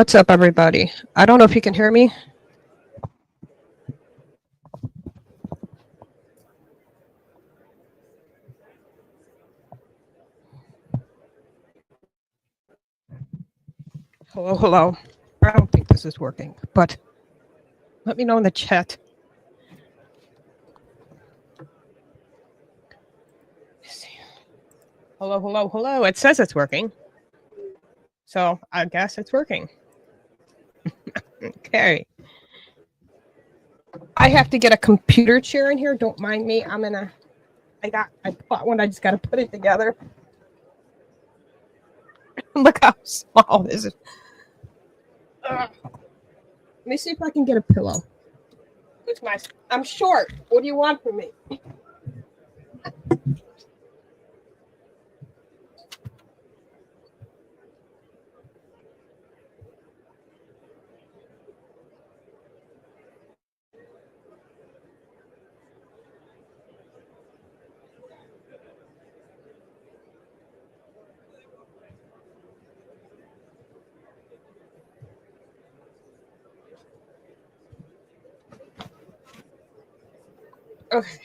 What's up, everybody? I don't know if you can hear me. Hello, hello. I don't think this is working, but let me know in the chat. Hello, hello, hello. It says it's working. So I guess it's working. Okay. I have to get a computer chair in here. Don't mind me. I bought one. I just got to put it together. Look how small this is. Let me see if I can get a pillow. I'm short. What do you want from me? Okay.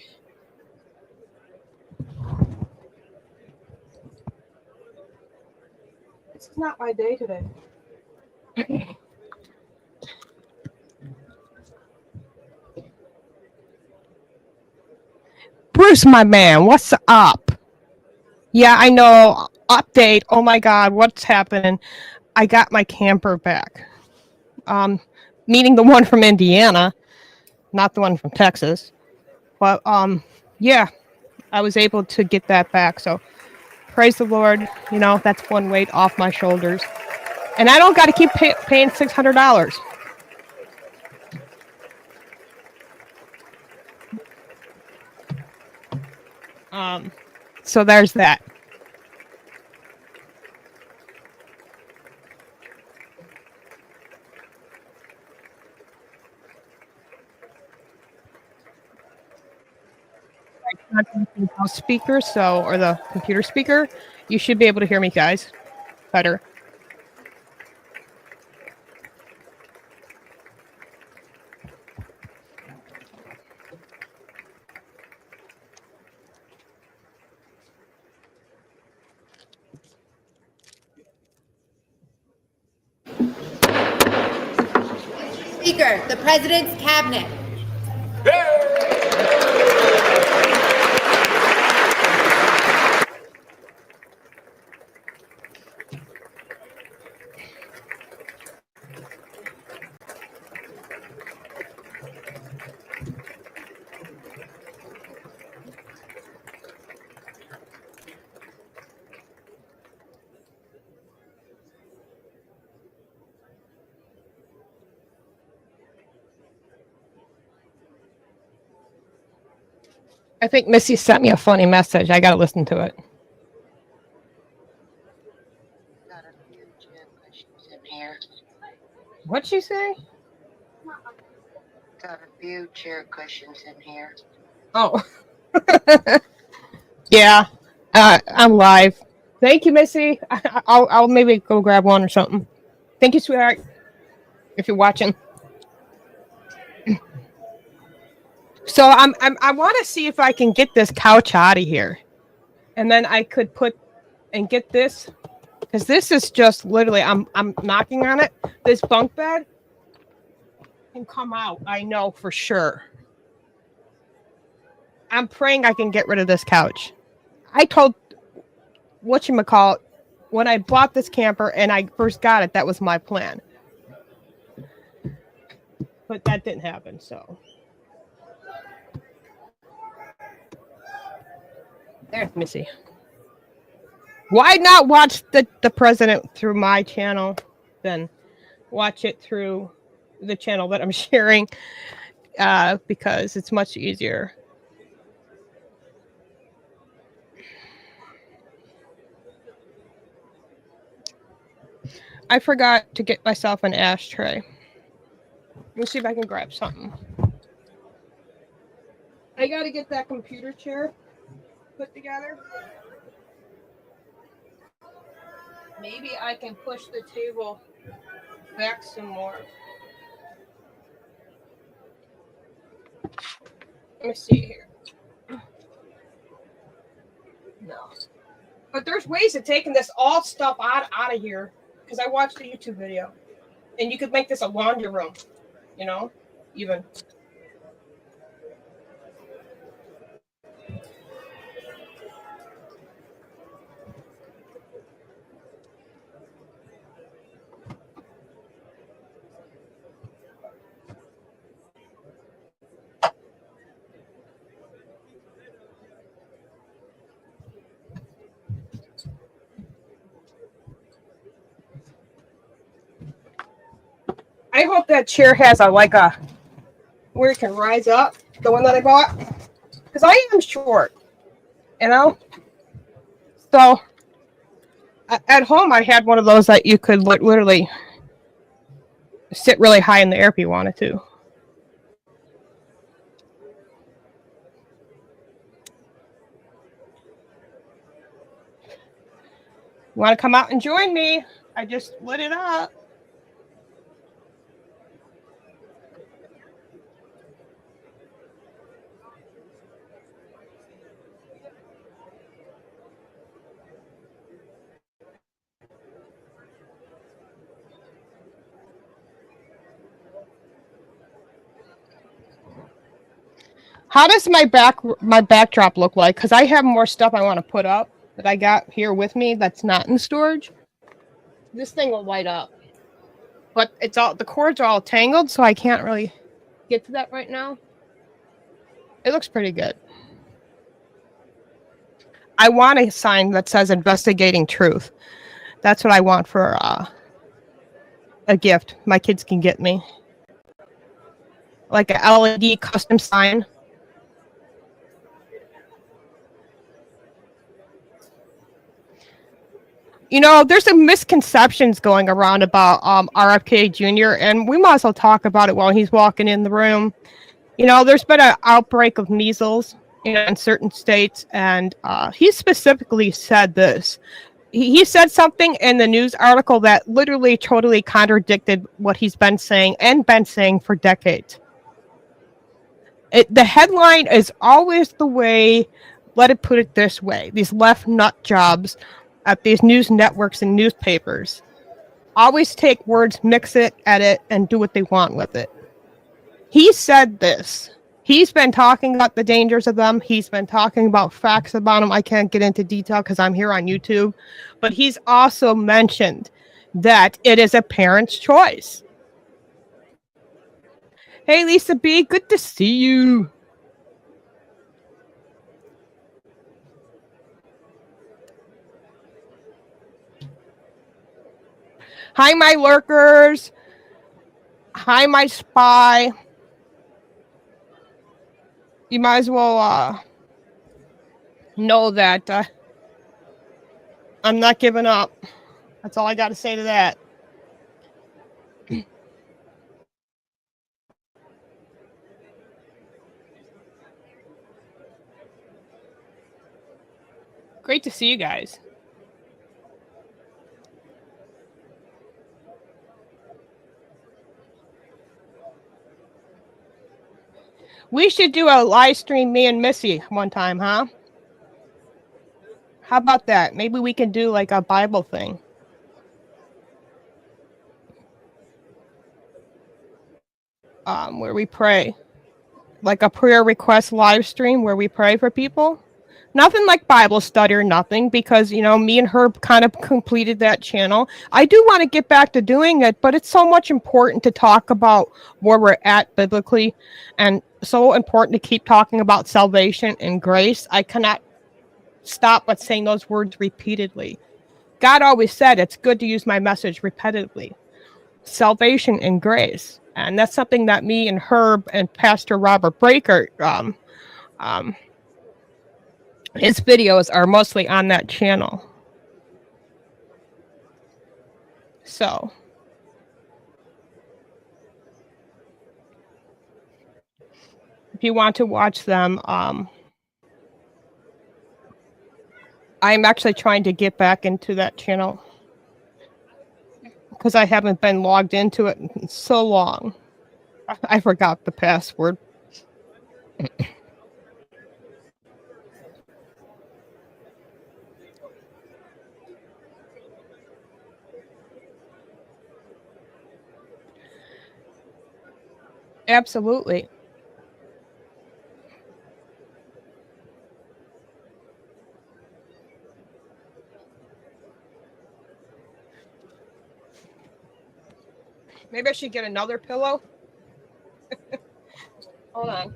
This is not my day today. Bruce, my man, what's up? Yeah, I know. Update. Oh my God, what's happening? I got my camper back. Meaning the one from Indiana, not the one from Texas. But yeah, I was able to get that back. So praise the Lord. You know, that's one weight off my shoulders. And I don't got to keep paying $600. So there's that. House speaker, or the computer speaker, you should be able to hear me, guys, better. Speaker, the President's Cabinet. I think Missy sent me a funny message. I got to listen to it. Got a few chair cushions in here. What'd she say? Got a few chair cushions in here. Oh. Yeah. I'm live. Thank you, Missy. I'll maybe go grab one or something. Thank you, sweetheart. If you're watching. So I want to see if I can get this couch out of here, and then I could get this, because this is just literally I'm knocking on it. This bunk bed can come out. I know for sure. I'm praying I can get rid of this couch. I told whatchamacallit, when I bought this camper and I first got it, that was my plan. But that didn't happen, so. There's Missy. Why not watch the president through my channel, then watch it through the channel that I'm sharing, because it's much easier. I forgot to get myself an ashtray. Let me see if I can grab something. I gotta get that computer chair put together. Maybe I can push the table back some more. Let me see here. No. But there's ways of taking this all stuff out of here, because I watched a YouTube video. And you could make this a laundry room, you know, even. I hope that chair has a where it can rise up, the one that I bought, because I am short, you know. So at home, I had one of those that you could literally sit really high in the air if you wanted to. You want to come out and join me? I just lit it up. How does my backdrop look like? Because I have more stuff I want to put up that I got here with me that's not in storage. This thing will light up, but the cords are all tangled, so I can't really get to that right now. It looks pretty good. I want a sign that says "Investigating Truth." That's what I want for a gift my kids can get me, like a LED custom sign. You know, there's some misconceptions going around about RFK Jr., and we might as well talk about it while he's walking in the room. You know, there's been an outbreak of measles, you know, in certain states, and he specifically said this. He said something in the news article that literally totally contradicted what he's been saying for decades. The headline is always the way, let it put it this way, these left nut jobs at these news networks and newspapers always take words, mix it, edit, and do what they want with it. He said this. He's been talking about the dangers of them. He's been talking about facts about them. I can't get into detail because I'm here on YouTube. But he's also mentioned that it is a parent's choice. Hey, Lisa B, good to see you. Hi, my lurkers. Hi, my spy. You might as well know that I'm not giving up. That's all I got to say to that. Great to see you guys. We should do a live stream, me and Missy, one time, huh? How about that? Maybe we can do like a Bible thing. Where we pray. Like a prayer request live stream where we pray for people. Nothing like Bible study or nothing, because, you know, me and Herb kind of completed that channel. I do want to get back to doing it, but it's so much important to talk about where we're at biblically, and so important to keep talking about salvation and grace. I cannot stop but saying those words repeatedly. God always said it's good to use my message repetitively. Salvation and grace. And that's something that me and Herb and Pastor Robert Breaker, his videos are mostly on that channel. So if you want to watch them, I'm actually trying to get back into that channel because I haven't been logged into it in so long. I forgot the password. Absolutely. Maybe I should get another pillow. Hold on.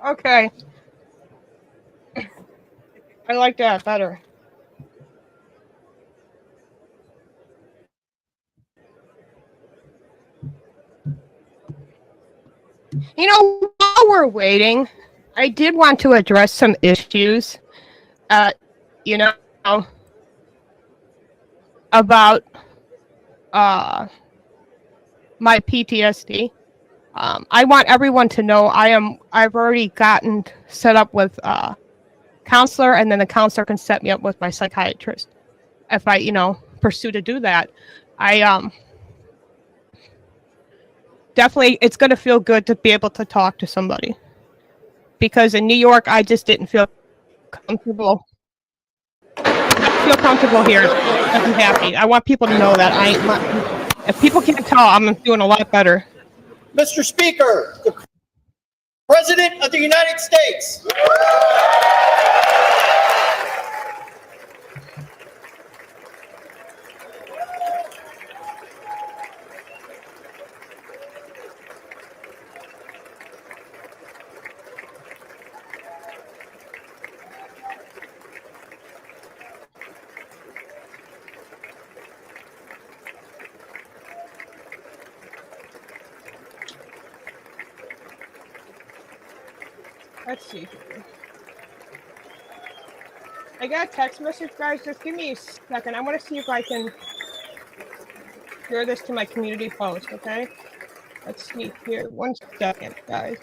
Okay. I like that better. You know, while we're waiting, I did want to address some issues, you know, about my PTSD. I want everyone to know I've already gotten set up with a counselor, and then the counselor can set me up with my psychiatrist if I, pursue to do that. I definitely, it's going to feel good to be able to talk to somebody, because in New York I just didn't feel comfortable. Here. I'm happy. I want people to know that if people can't tell, I'm doing a lot better. Mr. Speaker, the President of the United States. Let's see. I got a text message, guys. Just give me a second. I want to see if I can share this to my community post, okay? Let's see here. 1 second, guys.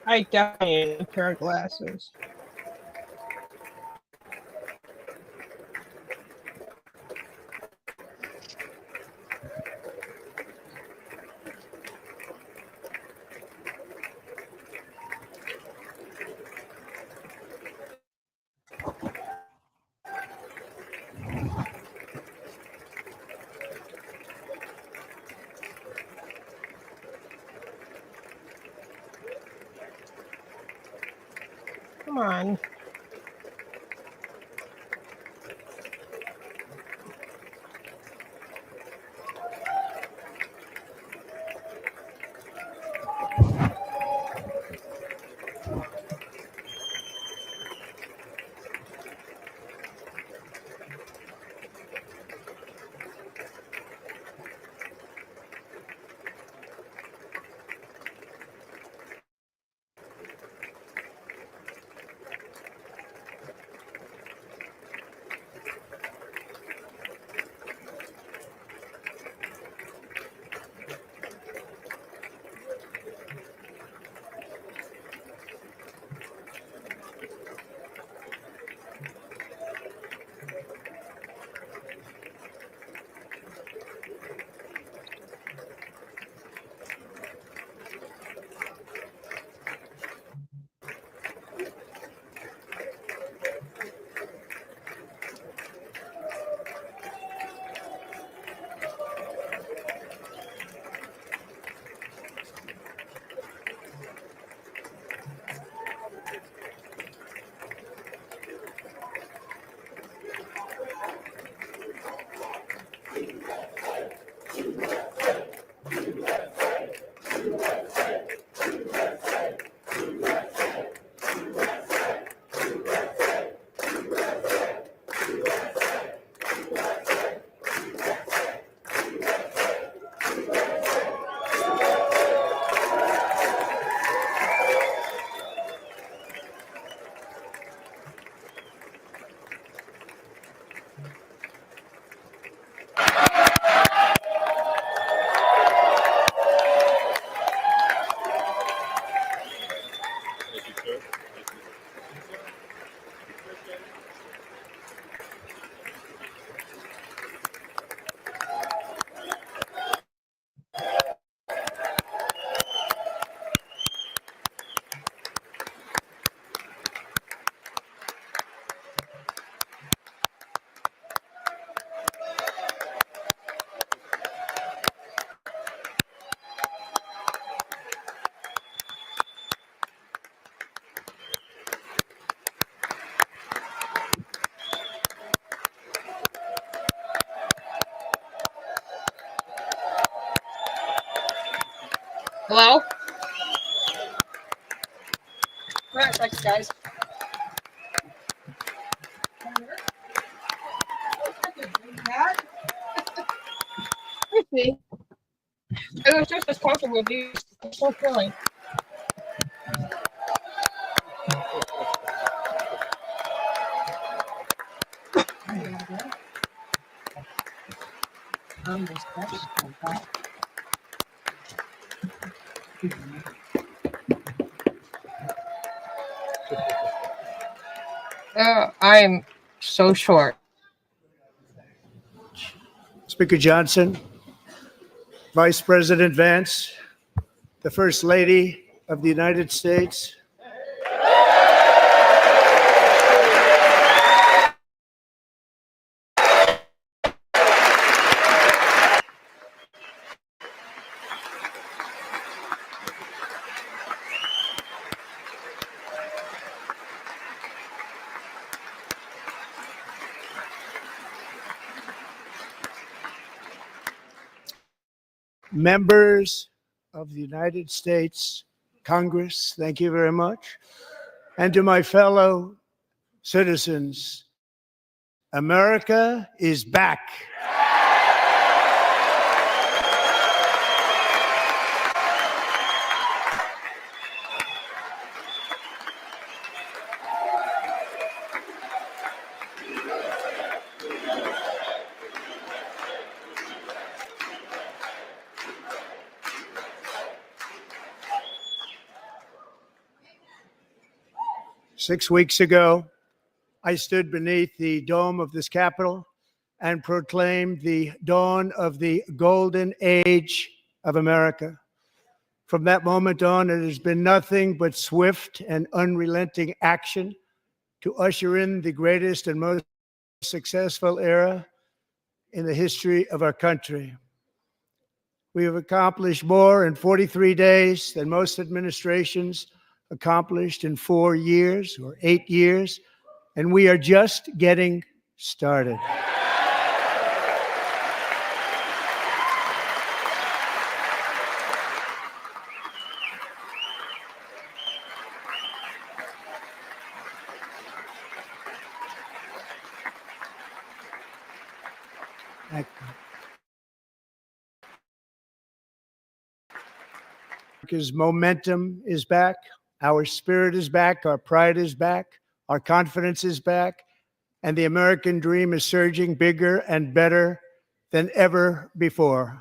I definitely need a pair of glasses. Come on. Hello? All right, thanks, guys. See? It was just as comfortable with these. It's so filling. I'm so short. Speaker Johnson, Vice President Vance, the First Lady of the United States, members of the United States Congress, thank you very much, and to my fellow citizens, America is back. 6 weeks ago, I stood beneath the dome of this Capitol and proclaimed the dawn of the golden age of America. From that moment on, it has been nothing but swift and unrelenting action to usher in the greatest and most successful era in the history of our country. We have accomplished more in 43 days than most administrations accomplished in 4 years or 8 years, and we are just getting started. America's momentum is back. Our spirit is back. Our pride is back. Our confidence is back. And the American dream is surging bigger and better than ever before.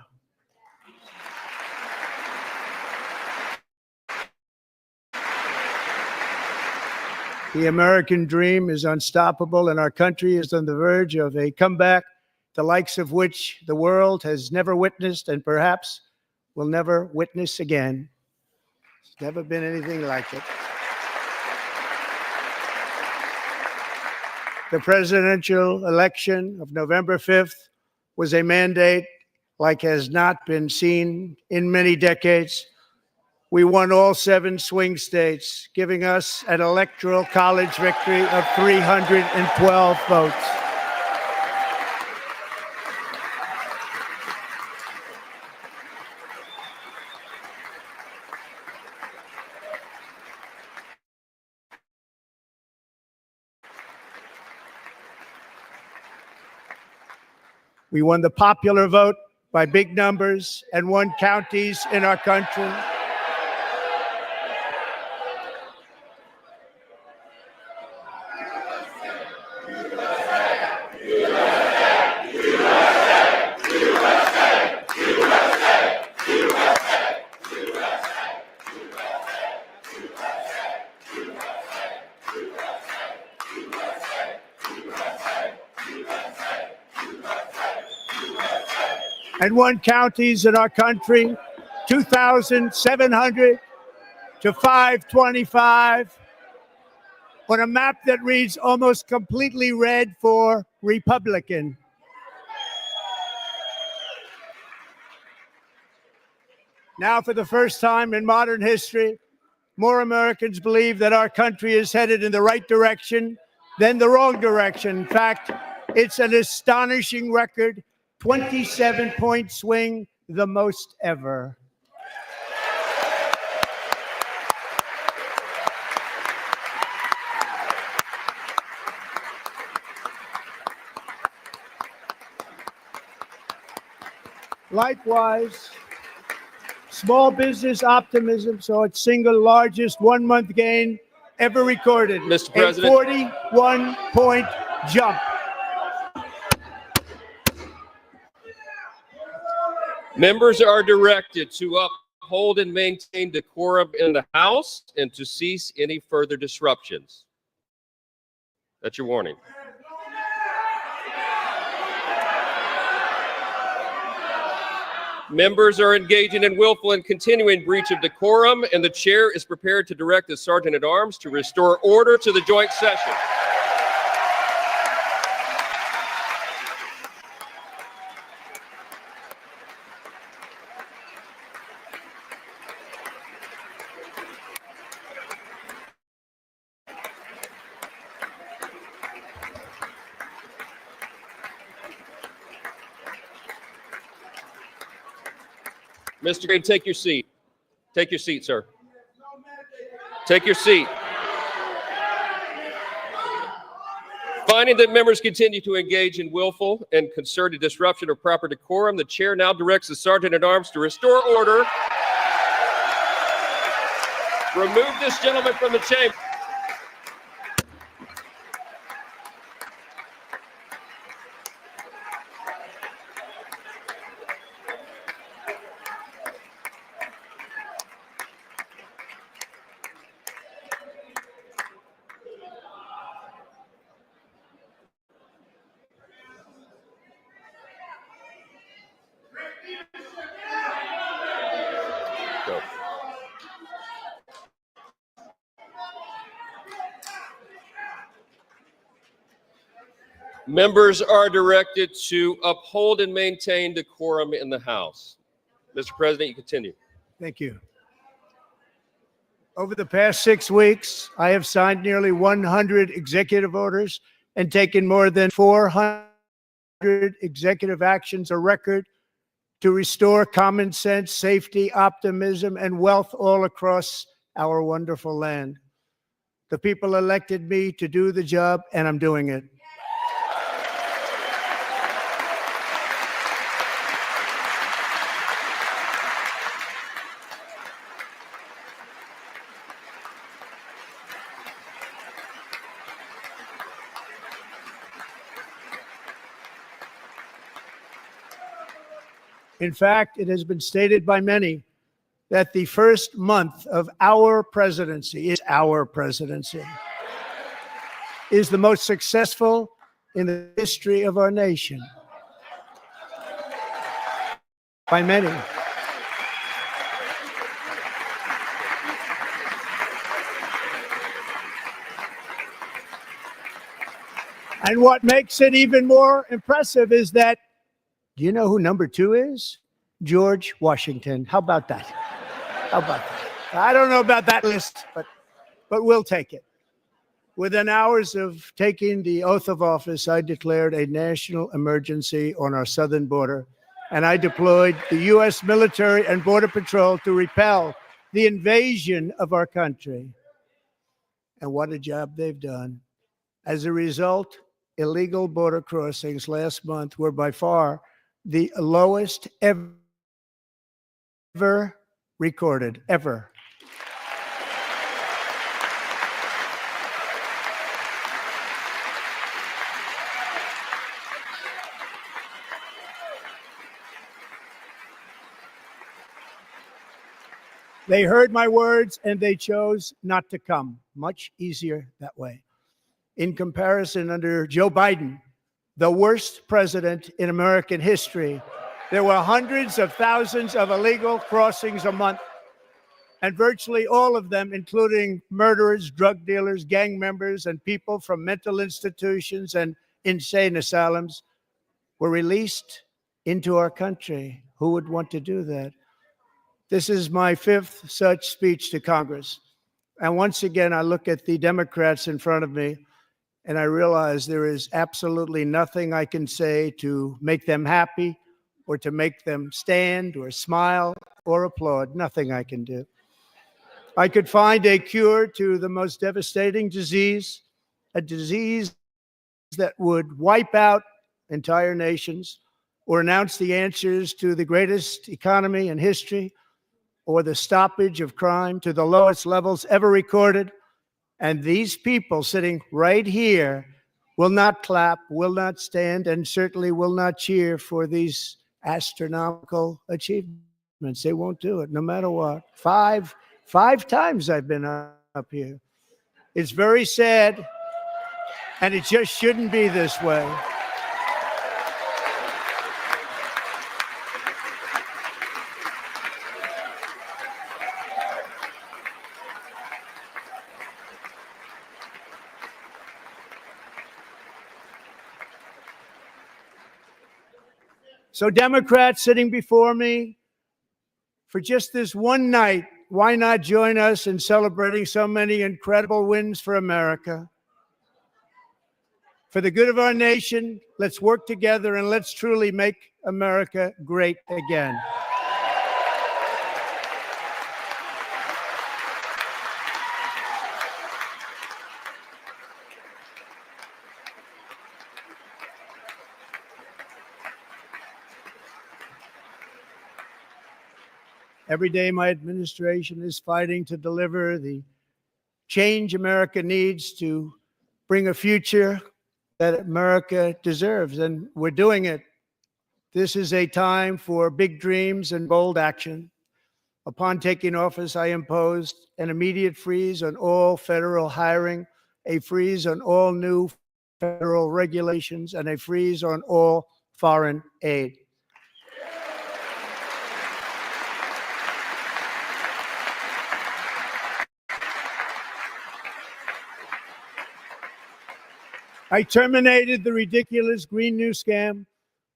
The American dream is unstoppable, and our country is on the verge of a comeback, the likes of which the world has never witnessed and perhaps will never witness again. There's never been anything like it. The presidential election of November 5th was a mandate like has not been seen in many decades. We won all 7 swing states, giving us an electoral college victory of 312 votes. We won the popular vote by big numbers and won counties in our country. And won counties in our country, 2,700 to 525, on a map that reads almost completely red for Republican. Now, for the first time in modern history, more Americans believe that our country is headed in the right direction than the wrong direction. In fact, it's an astonishing record. 27-point swing, the most ever. Likewise, small business optimism saw its single largest 1-month gain ever recorded. Mr. President. A 41-point jump. Members are directed to uphold and maintain decorum in the House and to cease any further disruptions. That's your warning. Members are engaging in willful and continuing breach of decorum, and the chair is prepared to direct the Sergeant at Arms to restore order to the joint session. Mr. Gray, take your seat. Take your seat, sir. Take your seat. Finding that members continue to engage in willful and concerted disruption of proper decorum, the chair now directs the Sergeant at Arms to restore order. Remove this gentleman from the chamber. Go. Members are directed to uphold and maintain decorum in the House. Mr. President, you continue. Thank you. Over the past 6 weeks, I have signed nearly 100 executive orders and taken more than 400 executive actions, a record to restore common sense, safety, optimism, and wealth all across our wonderful land. The people elected me to do the job, and I'm doing it. In fact, it has been stated by many that the first month of our presidency is the most successful in the history of our nation. By many. And what makes it even more impressive is that, do you know who number 2 is? George Washington. How about that? How about that? I don't know about that list, but we'll take it. Within hours of taking the oath of office, I declared a national emergency on our southern border, and I deployed the U.S. military and Border Patrol to repel the invasion of our country. And what a job they've done. As a result, illegal border crossings last month were by far the lowest ever recorded, ever. They heard my words and they chose not to come. Much easier that way. In comparison, under Joe Biden, the worst president in American history, there were hundreds of thousands of illegal crossings a month, and virtually all of them, including murderers, drug dealers, gang members, and people from mental institutions and insane asylums, were released into our country. Who would want to do that? This is my 5th such speech to Congress. And once again, I look at the Democrats in front of me, and I realize there is absolutely nothing I can say to make them happy or to make them stand or smile or applaud. Nothing I can do. I could find a cure to the most devastating disease, a disease that would wipe out entire nations, or announce the answers to the greatest economy in history or the stoppage of crime to the lowest levels ever recorded. And these people sitting right here will not clap, will not stand, and certainly will not cheer for these astronomical achievements. They won't do it, no matter what. Five times I've been up here. It's very sad, and it just shouldn't be this way. So Democrats sitting before me, for just this one night, why not join us in celebrating so many incredible wins for America? For the good of our nation, let's work together and let's truly make America great again. Every day, my administration is fighting to deliver the change America needs to bring a future that America deserves, and we're doing it. This is a time for big dreams and bold action. Upon taking office, I imposed an immediate freeze on all federal hiring, a freeze on all new federal regulations, and a freeze on all foreign aid. I terminated the ridiculous Green New Scam.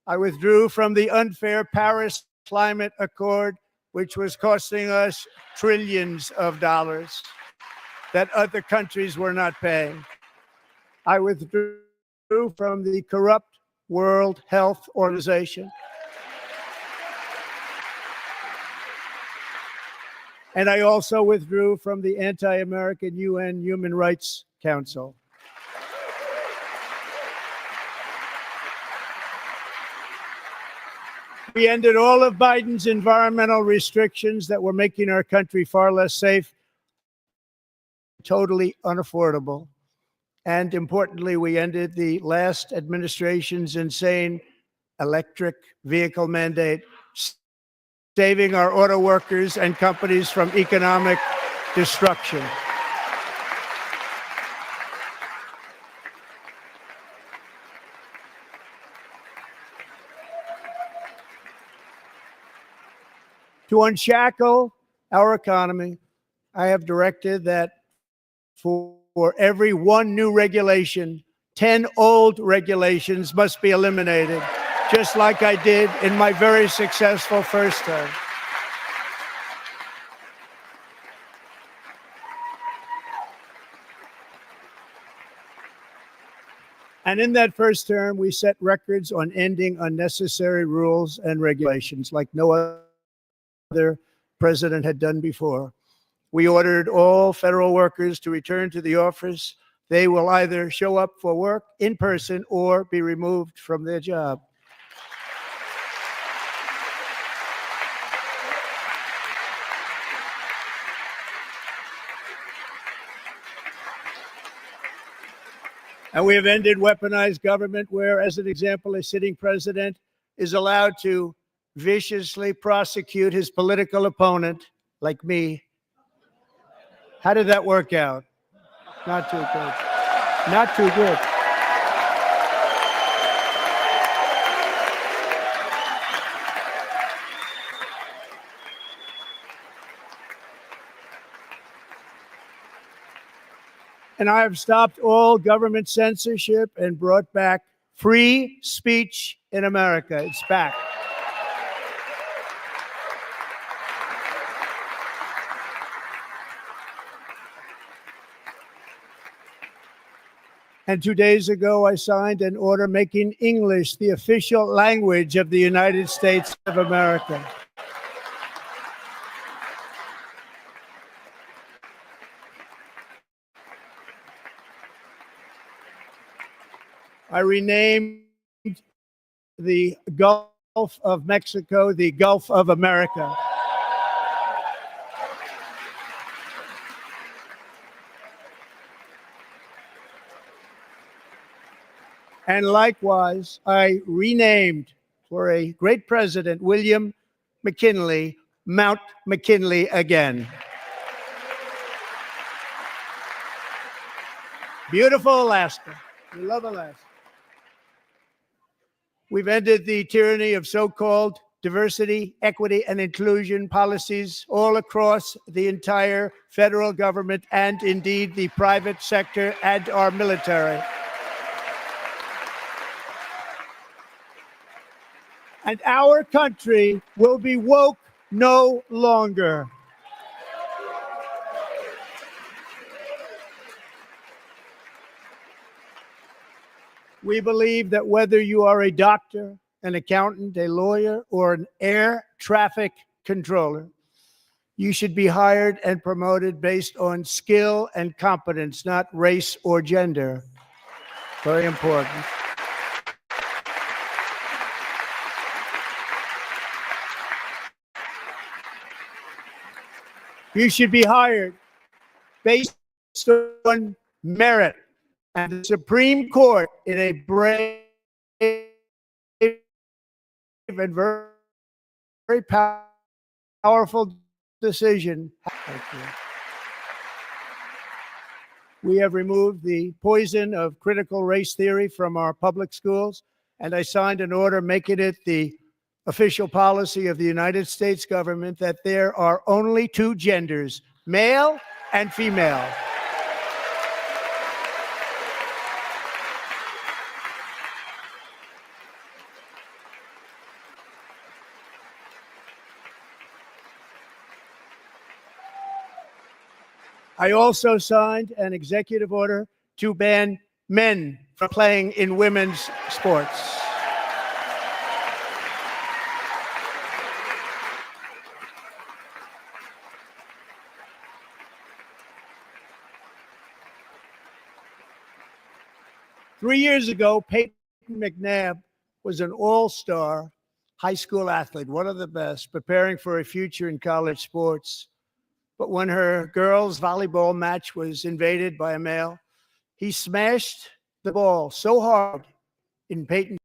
I withdrew from the unfair Paris Climate Accord, which was costing us trillions of dollars that other countries were not paying. I withdrew from the corrupt World Health Organization. And I also withdrew from the anti-American UN Human Rights Council. We ended all of Biden's environmental restrictions that were making our country far less safe, totally unaffordable. And importantly, we ended the last administration's insane electric vehicle mandate, saving our auto workers and companies from economic destruction. To unshackle our economy, I have directed that for every one new regulation, 10 old regulations must be eliminated, just like I did in my very successful first term. And in that first term, we set records on ending unnecessary rules and regulations like no other president had done before. We ordered all federal workers to return to the office. They will either show up for work in person or be removed from their job. And we have ended weaponized government where, as an example, a sitting president is allowed to viciously prosecute his political opponent, like me. How did that work out? Not too good. Not too good. And I have stopped all government censorship and brought back free speech in America. It's back. And 2 days ago, I signed an order making English the official language of the United States of America. I renamed the Gulf Gulf of Mexico, the Gulf of America. And likewise, I renamed for a great president, William McKinley, Mount McKinley again. Beautiful Alaska. We love Alaska. We've ended the tyranny of so-called diversity, equity, and inclusion policies all across the entire federal government and indeed the private sector and our military. And our country will be woke no longer. We believe that whether you are a doctor, an accountant, a lawyer, or an air traffic controller, you should be hired and promoted based on skill and competence, not race or gender. Very important. You should be hired based on merit. And the Supreme Court, in a brave and very powerful decision, we have removed the poison of critical race theory from our public schools, and I signed an order making it the official policy of the United States government that there are only two genders, male and female. I also signed an executive order to ban men from playing in women's sports. Three years ago, Peyton McNabb was an all-star high school athlete, one of the best, preparing for a future in college sports. But when her girls' volleyball match was invaded by a male, he smashed the ball so hard in Peyton's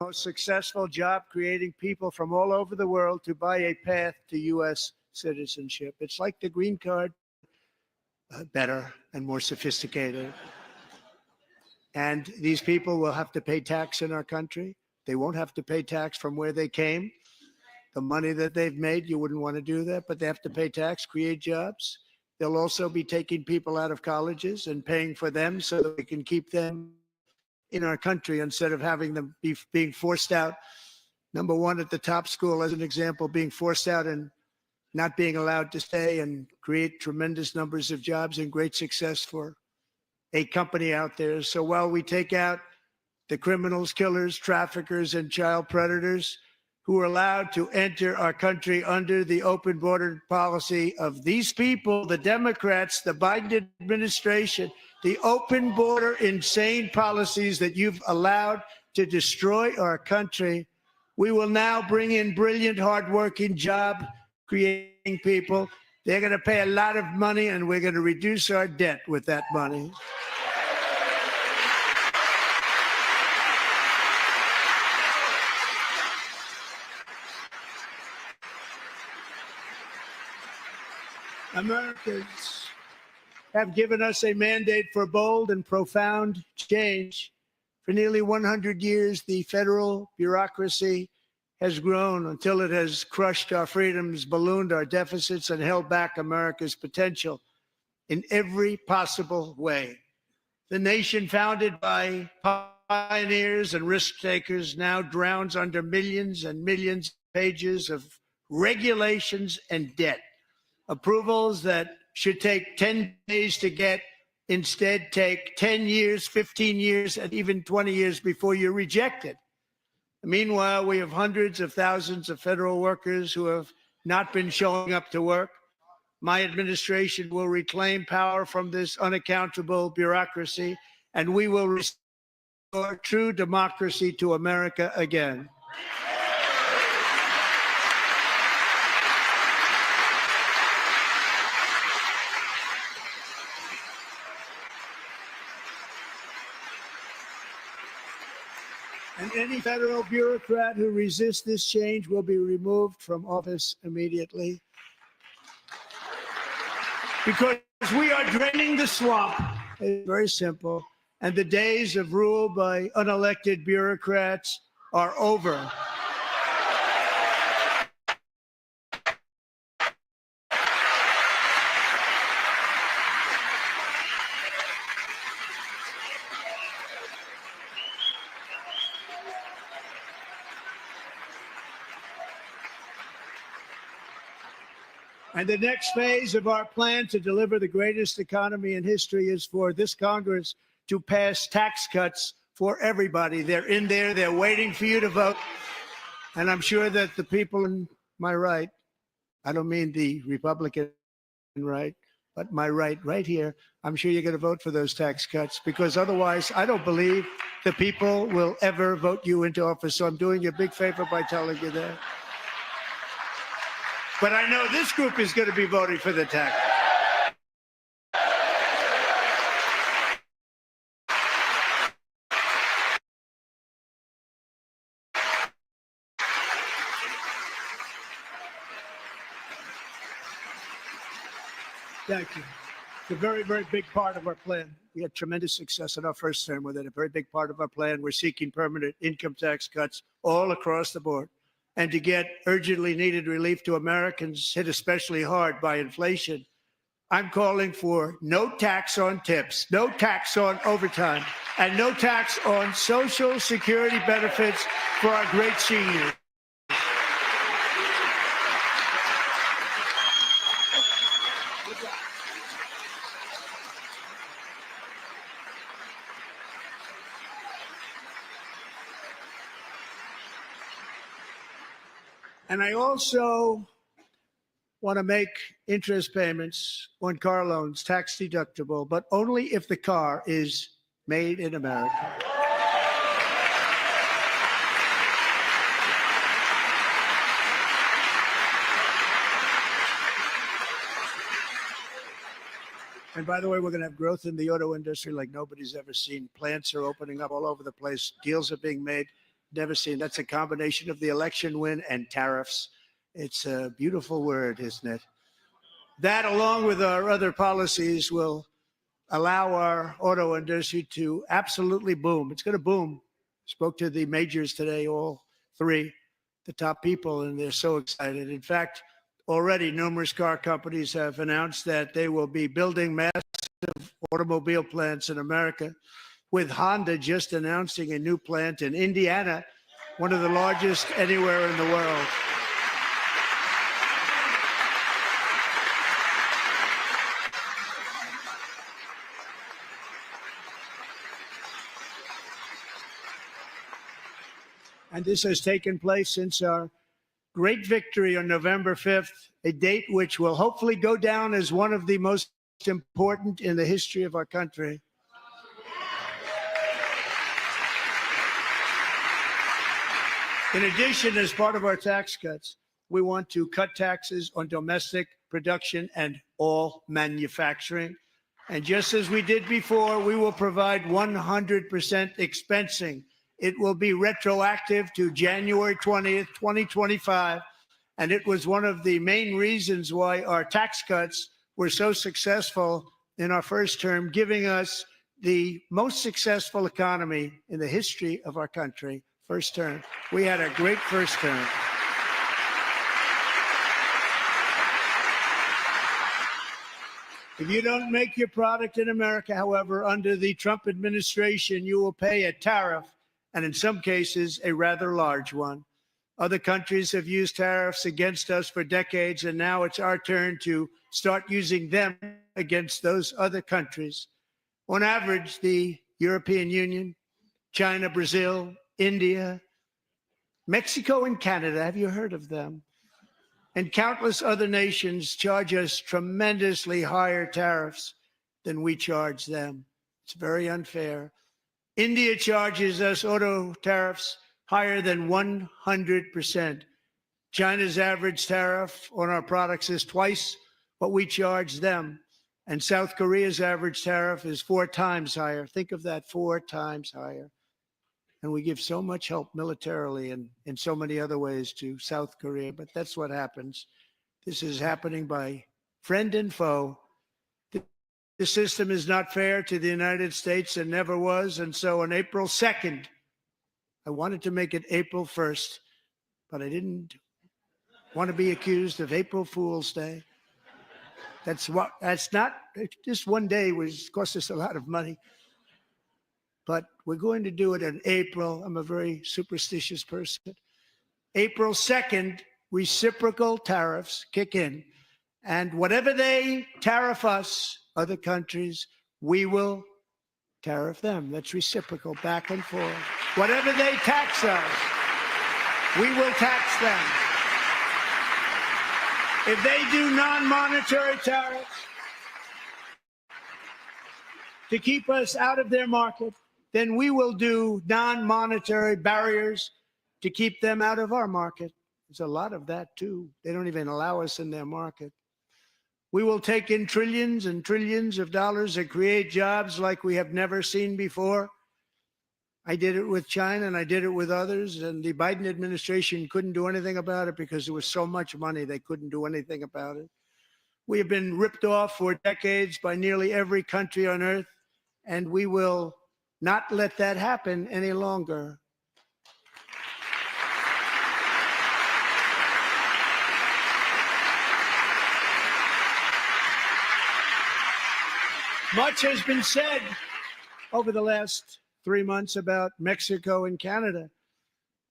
most successful job creating people from all over the world to buy a path to U.S. citizenship. It's like the green card, better and more sophisticated. And these people will have to pay tax in our country. They won't have to pay tax from where they came. The money that they've made, you wouldn't want to do that, but they have to pay tax, create jobs. They'll also be taking people out of colleges and paying for them so that we can keep them in our country instead of having them being forced out. Number one, at the top school, as an example, being forced out and not being allowed to stay and create tremendous numbers of jobs and great success for a company out there. So while we take out the criminals, killers, traffickers, and child predators who are allowed to enter our country under the open border policy of these people, the Democrats, the Biden administration, the open border insane policies that you've allowed to destroy our country, we will now bring in brilliant, hardworking, job-creating people. They're going to pay a lot of money, and we're going to reduce our debt with that money. Americans have given us a mandate for bold and profound change. For nearly 100 years, the federal bureaucracy has grown until it has crushed our freedoms, ballooned our deficits, and held back America's potential in every possible way. The nation founded by pioneers and risk takers now drowns under millions and millions of pages of regulations and debt. Approvals that should take 10 days to get instead take 10 years, 15 years, and even 20 years before you're rejected. Meanwhile, we have hundreds of thousands of federal workers who have not been showing up to work. My administration will reclaim power from this unaccountable bureaucracy, and we will restore true democracy to America again. And any federal bureaucrat who resists this change will be removed from office immediately. Because we are draining the swamp. It's very simple. And the days of rule by unelected bureaucrats are over. And the next phase of our plan to deliver the greatest economy in history is for this Congress to pass tax cuts for everybody. They're in there. They're waiting for you to vote. And I'm sure that the people in my right, I don't mean the Republican right, but my right here, I'm sure you're going to vote for those tax cuts, because otherwise I don't believe the people will ever vote you into office. So I'm doing you a big favor by telling you that. But I know this group is going to be voting for the tax. Thank you. It's a very, very big part of our plan. We had tremendous success in our first term with it. A very big part of our plan. We're seeking permanent income tax cuts all across the board. And to get urgently needed relief to Americans hit especially hard by inflation, I'm calling for no tax on tips, no tax on overtime, and no tax on Social Security benefits for our great seniors. And I also want to make interest payments on car loans tax deductible, but only if the car is made in America. And by the way, we're going to have growth in the auto industry like nobody's ever seen. Plants are opening up all over the place. Deals are being made. never seen. That's a combination of the election win and tariffs. It's a beautiful word, isn't it? That, along with our other policies, will allow our auto industry to absolutely boom. It's going to boom. Spoke to the majors today, all three, the top people, and they're so excited. In fact, already numerous car companies have announced that they will be building massive automobile plants in America, with Honda just announcing a new plant in Indiana, one of the largest anywhere in the world. And this has taken place since our great victory on November 5th, a date which will hopefully go down as one of the most important in the history of our country. In addition, as part of our tax cuts, we want to cut taxes on domestic production and all manufacturing. And just as we did before, we will provide 100% expensing. It will be retroactive to January 20th, 2025. And it was one of the main reasons why our tax cuts were so successful in our first term, giving us the most successful economy in the history of our country. First term. We had a great first term. If you don't make your product in America, however, under the Trump administration, you will pay a tariff, and in some cases, a rather large one. Other countries have used tariffs against us for decades, and now it's our turn to start using them against those other countries. On average, the European Union, China, Brazil, India, Mexico, and Canada, have you heard of them? And countless other nations charge us tremendously higher tariffs than we charge them. It's very unfair. India charges us auto tariffs higher than 100%. China's average tariff on our products is twice what we charge them. And South Korea's average tariff is 4 times higher. Think of that, 4 times higher. And we give so much help militarily and in so many other ways to South Korea, but that's what happens. This is happening by friend and foe. The system is not fair to the United States and never was. And so on April 2nd, I wanted to make it April 1st, but I didn't want to be accused of April Fool's Day. That's not, just one day cost us a lot of money. But we're going to do it in April. I'm a very superstitious person. April 2nd, reciprocal tariffs kick in. And whatever they tariff us, other countries, we will tariff them. That's reciprocal, back and forth. Whatever they tax us, we will tax them. If they do non-monetary tariffs to keep us out of their market, then we will do non-monetary barriers to keep them out of our market. There's a lot of that, too. They don't even allow us in their market. We will take in trillions and trillions of dollars and create jobs like we have never seen before. I did it with China, and I did it with others, and the Biden administration couldn't do anything about it because there was so much money they couldn't do anything about it. We have been ripped off for decades by nearly every country on earth, and we will not let that happen any longer. Much has been said over the last 3 months about Mexico and Canada,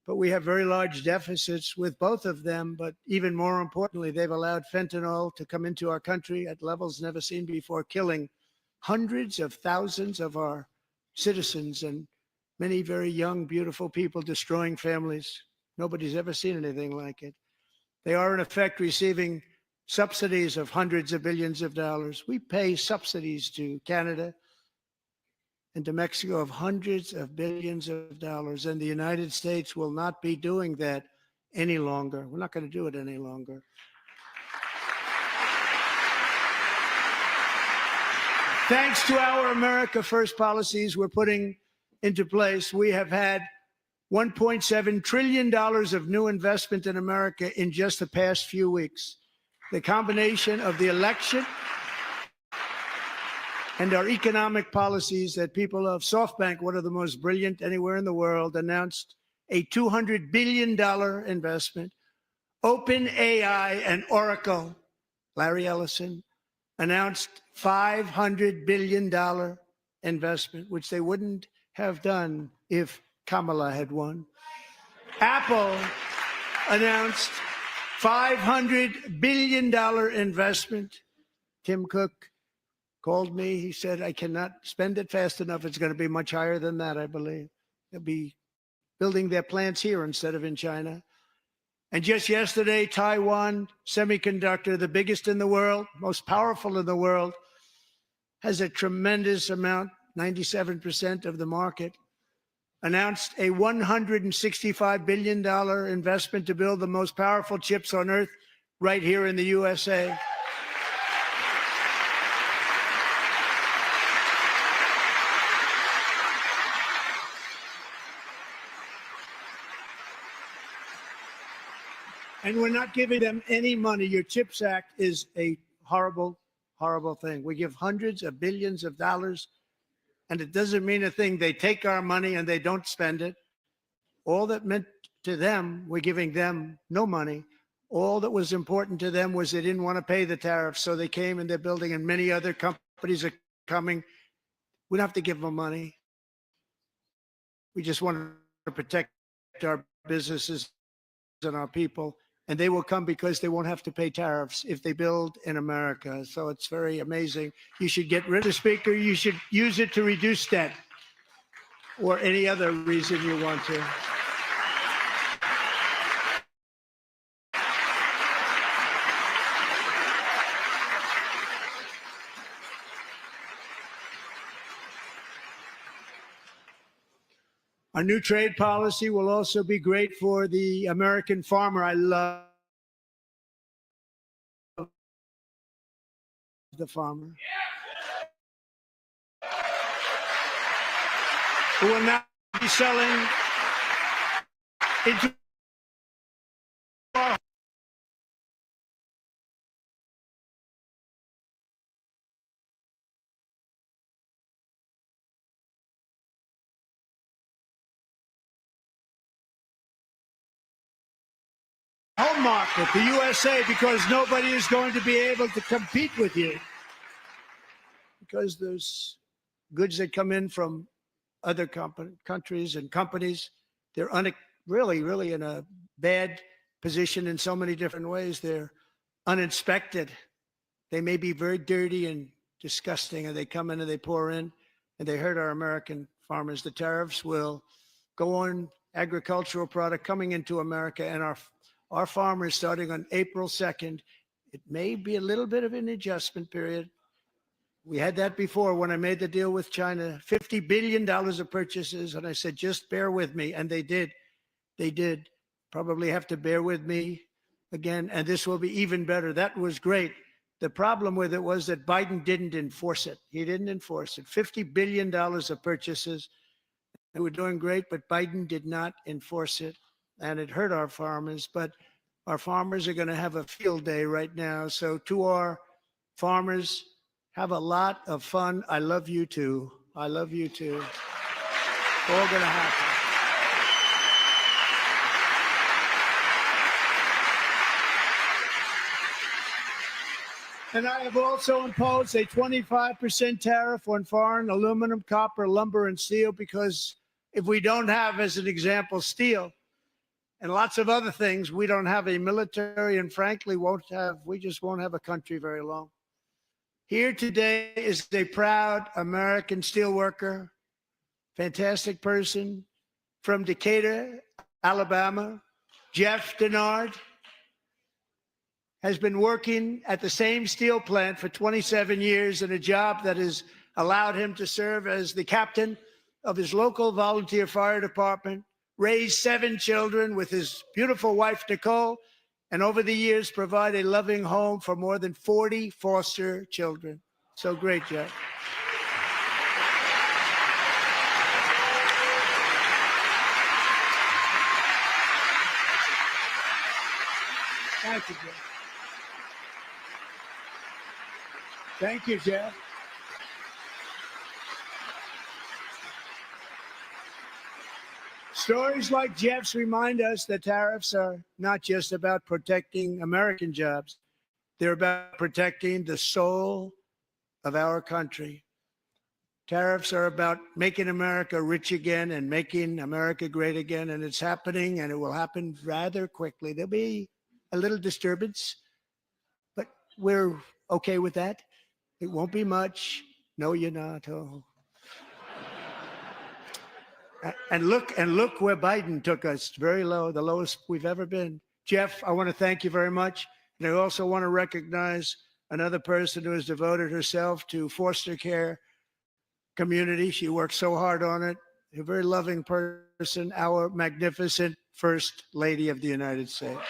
but we have very large deficits with both of them. But even more importantly, they've allowed fentanyl to come into our country at levels never seen before, killing hundreds of thousands of our citizens and many very young, beautiful people, destroying families. Nobody's ever seen anything like it. They are, in effect, receiving subsidies of hundreds of billions of dollars. We pay subsidies to Canada and to Mexico of hundreds of billions of dollars, and the United States will not be doing that any longer. We're not going to do it any longer. Thanks to our America First policies we're putting into place, we have had $1.7 trillion of new investment in America in just the past few weeks. The combination of the election and our economic policies that people of SoftBank, one of the most brilliant anywhere in the world, announced a $200 billion investment. OpenAI and Oracle, Larry Ellison, announced $500 billion investment, which they wouldn't have done if Kamala had won. Apple announced $500 billion investment. Tim Cook called me. He said, I cannot spend it fast enough. It's going to be much higher than that, I believe. They'll be building their plants here instead of in China. And just yesterday, Taiwan Semiconductor, the biggest in the world, most powerful in the world, has a tremendous amount, 97% of the market, announced a $165 billion investment to build the most powerful chips on earth right here in the USA. And we're not giving them any money. Your CHIPS Act is a horrible, horrible thing. We give hundreds of billions of dollars, and it doesn't mean a thing. They take our money and they don't spend it. All that meant to them, we're giving them no money. All that was important to them was they didn't want to pay the tariffs, so they came and they're building, and many other companies are coming. We don't have to give them money. We just want to protect our businesses and our people. And they will come because they won't have to pay tariffs if they build in America. So it's very amazing. You should get rid of the Speaker. You should use it to reduce debt or any other reason you want to. Our new trade policy will also be great for the American farmer. I love the farmer. Who will now be selling into our home market, the USA, because nobody is going to be able to compete with you. Because there's goods that come in from other countries and companies. They're really in a bad position in so many different ways. They're uninspected. They may be very dirty and disgusting, and they come in and they pour in, and they hurt our American farmers. The tariffs will go on agricultural product coming into America, and our farmers, starting on April 2nd, it may be a little bit of an adjustment period. We had that before when I made the deal with China, $50 billion of purchases. And I said, just bear with me. And they did. They did. Probably have to bear with me again. And this will be even better. That was great. The problem with it was that Biden didn't enforce it. He didn't enforce it. $50 billion of purchases. They were doing great, but Biden did not enforce it. And it hurt our farmers. But our farmers are going to have a field day right now. So to our farmers, have a lot of fun. I love you too. I love you too. It's all going to happen. And I have also imposed a 25% tariff on foreign aluminum, copper, lumber, and steel, because if we don't have, as an example, steel and lots of other things, we don't have a military, and frankly, we just won't have a country very long. Here today is a proud American steelworker, fantastic person from Decatur, Alabama. Jeff Denard has been working at the same steel plant for 27 years in a job that has allowed him to serve as the captain of his local volunteer fire department, raised 7 children with his beautiful wife, Nicole, and over the years provide a loving home for more than 40 foster children. So great, Jeff. Thank you, Jeff. Thank you, Jeff. Stories like Jeff's remind us that tariffs are not just about protecting American jobs. They're about protecting the soul of our country. Tariffs are about making America rich again and making America great again. And it's happening, and it will happen rather quickly. There'll be a little disturbance, but we're okay with that. It won't be much. No, you're not. Oh. And look where Biden took us, very low, the lowest we've ever been. Jeff, I want to thank you very much. And I also want to recognize another person who has devoted herself to foster care community. She worked so hard on it. A very loving person, our magnificent First Lady of the United States.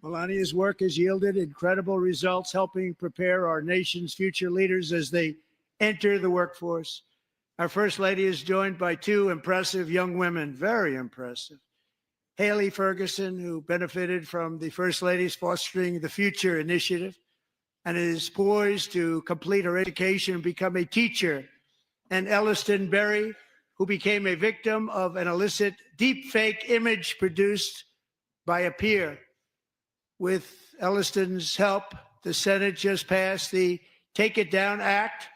Melania's work has yielded incredible results, helping prepare our nation's future leaders as they enter the workforce. Our First Lady is joined by two impressive young women, very impressive. Haley Ferguson, who benefited from the First Lady's Fostering the Future initiative and is poised to complete her education and become a teacher. And Elliston Berry, who became a victim of an illicit deepfake image produced by a peer. With Elliston's help, the Senate just passed the Take It Down Act,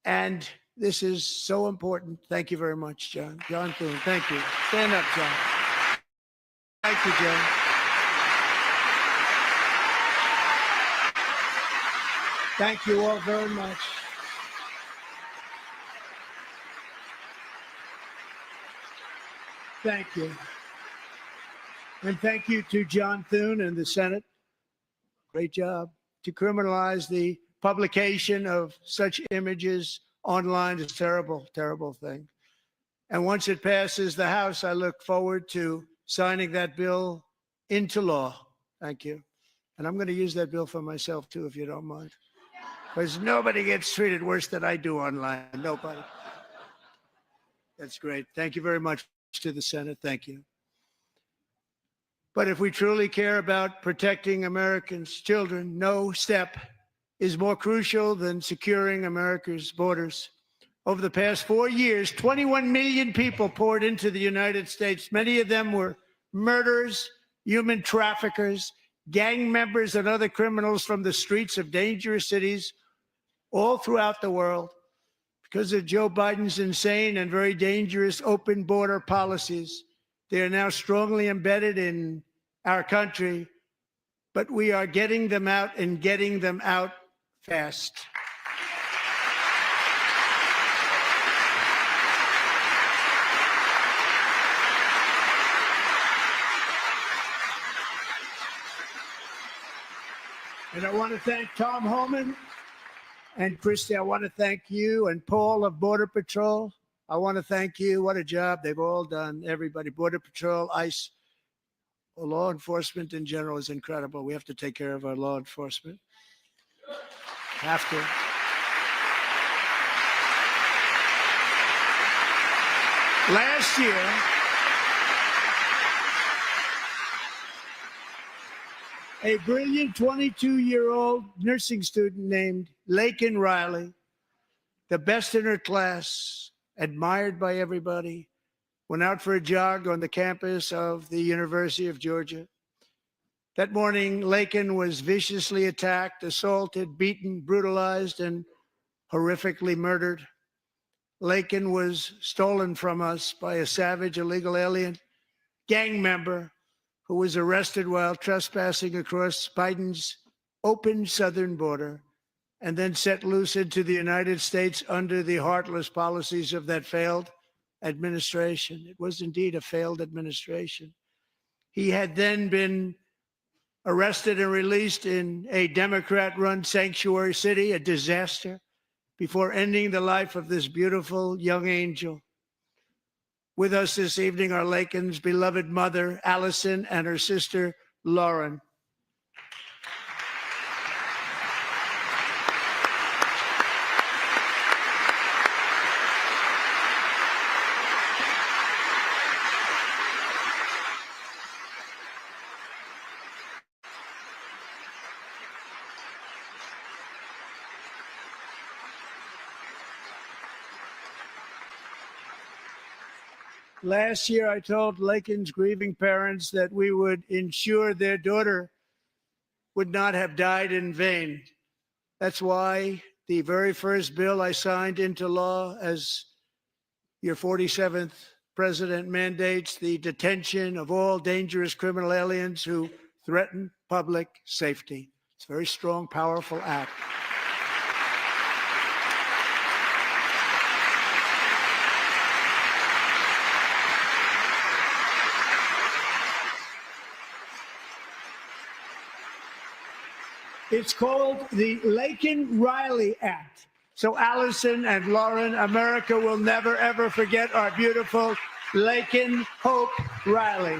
and this is so important. Thank you very much, John. John Thune, thank you. Stand up, John. Thank you, John. Thank you all very much. Thank you. And thank you to John Thune and the Senate. Great job. To criminalize the publication of such images online is a terrible, terrible thing. And once it passes the House, I look forward to signing that bill into law. Thank you. And I'm going to use that bill for myself, too, if you don't mind. Because nobody gets treated worse than I do online. Nobody. That's great. Thank you very much to the Senate. Thank you. But if we truly care about protecting Americans' children, no step is more crucial than securing America's borders. Over the past 4 years, 21 million people poured into the United States. Many of them were murderers, human traffickers, gang members, and other criminals from the streets of dangerous cities all throughout the world. Because of Joe Biden's insane and very dangerous open border policies, they are now strongly embedded in our country, but we are getting them out and getting them out fast. And I want to thank Tom Homan and Christy. I want to thank you and Paul of Border Patrol. I want to thank you. What a job they've all done. Everybody, Border Patrol, ICE, law enforcement in general is incredible. We have to take care of our law enforcement. Have to. Last year, a brilliant 22-year-old nursing student named Laken Riley, the best in her class, admired by everybody, went out for a jog on the campus of the University of Georgia. That morning, Laken was viciously attacked, assaulted, beaten, brutalized, and horrifically murdered. Laken was stolen from us by a savage illegal alien gang member who was arrested while trespassing across Biden's open southern border and then set loose into the United States under the heartless policies of that failed administration. It was indeed a failed administration. He had then been arrested and released in a Democrat-run sanctuary city, a disaster, before ending the life of this beautiful young angel. With us this evening are Lakin's beloved mother, Allison, and her sister, Lauren. Last year, I told Lakin's grieving parents that we would ensure their daughter would not have died in vain. That's why the very first bill I signed into law as your 47th president mandates the detention of all dangerous criminal aliens who threaten public safety. It's a very strong, powerful act. It's called the Laken-Riley Act. So Allison and Lauren, America will never, ever forget our beautiful Laken Hope Riley.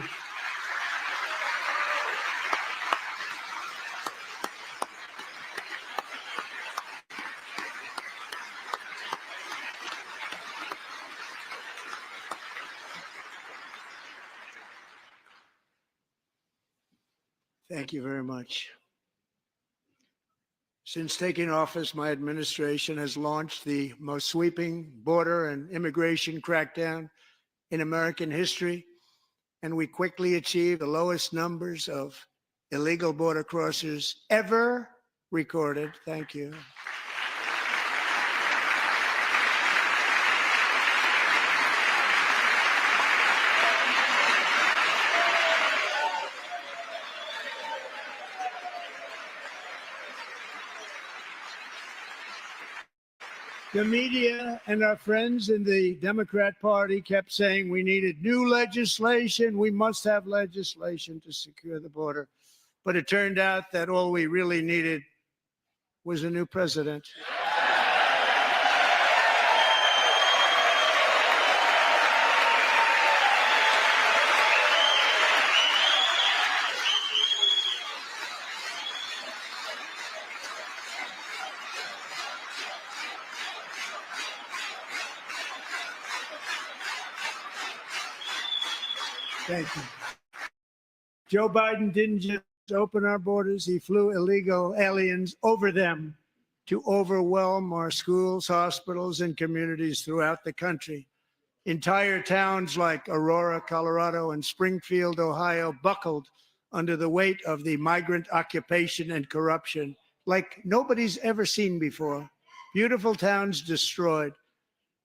Thank you very much. Since taking office, my administration has launched the most sweeping border and immigration crackdown in American history, and we quickly achieved the lowest numbers of illegal border crossers ever recorded. Thank you. The media and our friends in the Democrat Party kept saying we needed new legislation. We must have legislation to secure the border. But it turned out that all we really needed was a new president. Thank you. Joe Biden didn't just open our borders, he flew illegal aliens over them to overwhelm our schools, hospitals, and communities throughout the country. Entire towns like Aurora, Colorado, and Springfield, Ohio, buckled under the weight of the migrant occupation and corruption like nobody's ever seen before. Beautiful towns destroyed.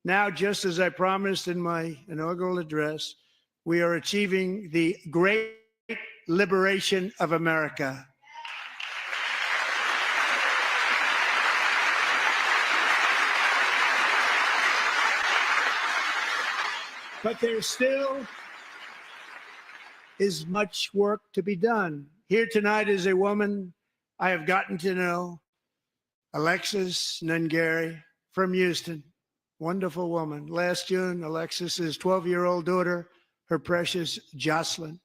Now, just as I promised in my inaugural address, we are achieving the great liberation of America. But there still is much work to be done. Here tonight is a woman I have gotten to know, Alexis Nungari from Houston. Wonderful woman. Last June, Alexis's 12-year-old daughter, her precious Jocelyn,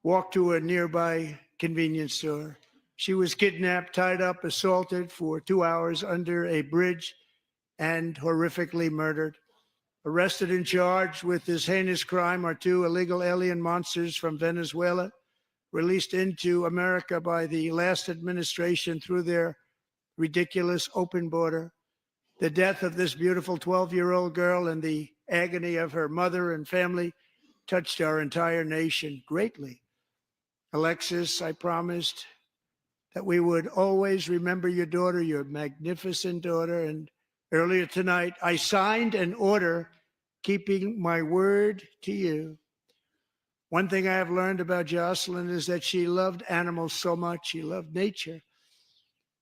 walked to a nearby convenience store. She was kidnapped, tied up, assaulted for 2 hours under a bridge, and horrifically murdered. Arrested and charged with this heinous crime are 2 illegal alien monsters from Venezuela, released into America by the last administration through their ridiculous open border. The death of this beautiful 12-year-old girl and the agony of her mother and family touched our entire nation greatly. Alexis, I promised that we would always remember your daughter, your magnificent daughter. And earlier tonight, I signed an order keeping my word to you. One thing I have learned about Jocelyn is that she loved animals so much. She loved nature.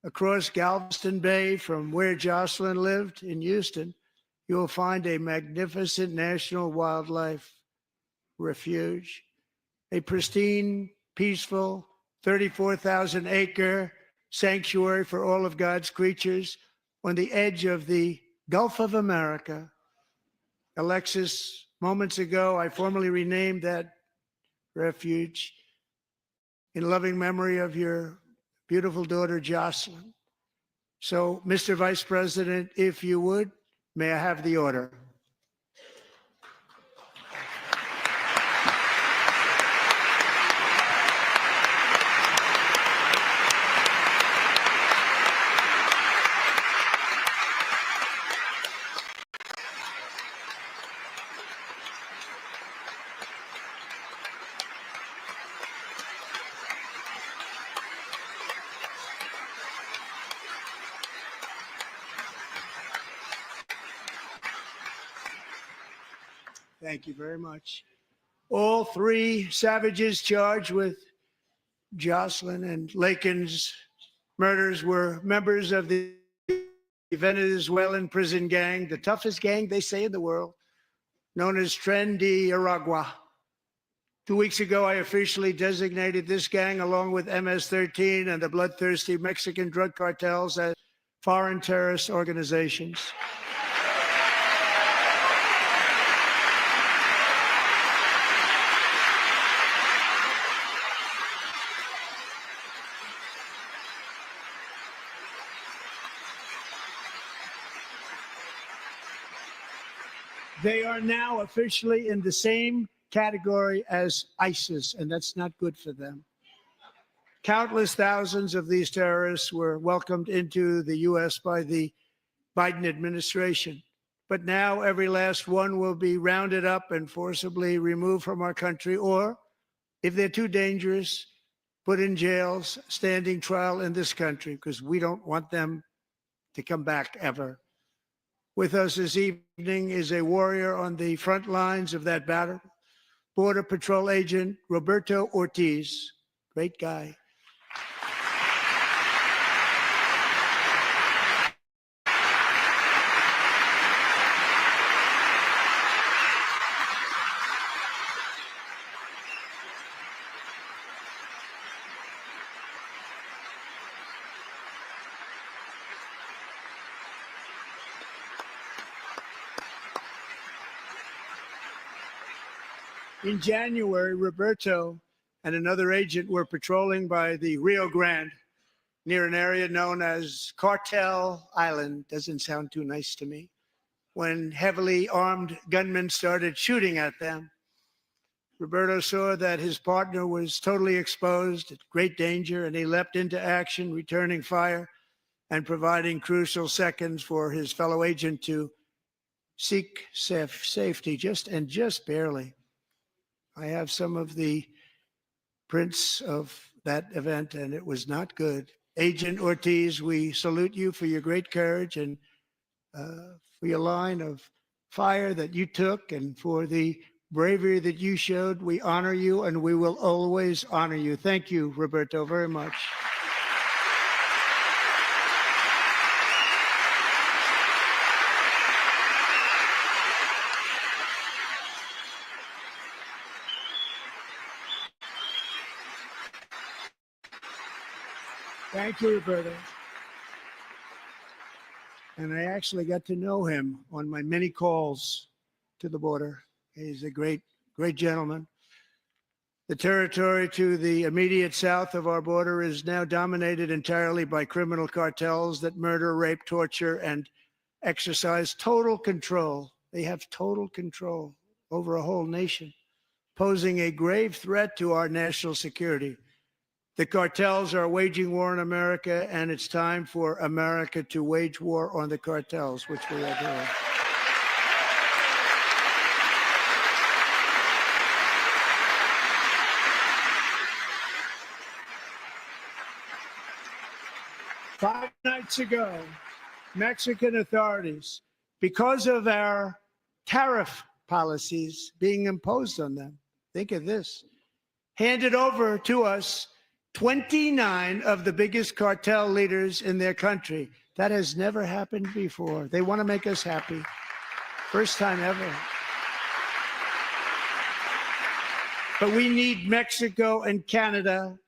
Across Galveston Bay, from where Jocelyn lived in Houston, you will find a magnificent national wildlife refuge, a pristine, peaceful, 34,000-acre sanctuary for all of God's creatures on the edge of the Gulf of America. Alexis Moments ago, I formally renamed that refuge in loving memory of your beautiful daughter, Jocelyn. So, Mr. Vice President, if you would, may I have the order? Thank you very much. All three savages charged with Jocelyn and Lakin's murders were members of the Venezuelan prison gang, the toughest gang, they say, in the world, known as Tren de Aragua. 2 weeks ago, I officially designated this gang, along with MS-13 and the bloodthirsty Mexican drug cartels, as foreign terrorist organizations. They are now officially in the same category as ISIS, and that's not good for them. Countless thousands of these terrorists were welcomed into the U.S. by the Biden administration. But now every last one will be rounded up and forcibly removed from our country, or, if they're too dangerous, put in jails, standing trial in this country, because we don't want them to come back ever. With us this evening is a warrior on the front lines of that battle, Border Patrol Agent Roberto Ortiz. Great guy. In January, Roberto and another agent were patrolling by the Rio Grande near an area known as Cartel Island. Doesn't sound too nice to me. When heavily armed gunmen started shooting at them, Roberto saw that his partner was totally exposed, at great danger, and he leapt into action, returning fire and providing crucial seconds for his fellow agent to seek safety, just barely. I have some of the prints of that event, and it was not good. Agent Ortiz, we salute you for your great courage and for your line of fire that you took and for the bravery that you showed. We honor you, and we will always honor you. Thank you, Roberto, very much. Thank you, Roberto. And I actually got to know him on my many calls to the border. He's a great, great gentleman. The territory to the immediate south of our border is now dominated entirely by criminal cartels that murder, rape, torture, and exercise total control. They have total control over a whole nation, posing a grave threat to our national security. The cartels are waging war in America, and it's time for America to wage war on the cartels, which we are doing. Five nights ago, Mexican authorities, because of our tariff policies being imposed on them, think of this, handed over to us 29 of the biggest cartel leaders in their country. That has never happened before. They want to make us happy. First time ever. But we need Mexico and Canada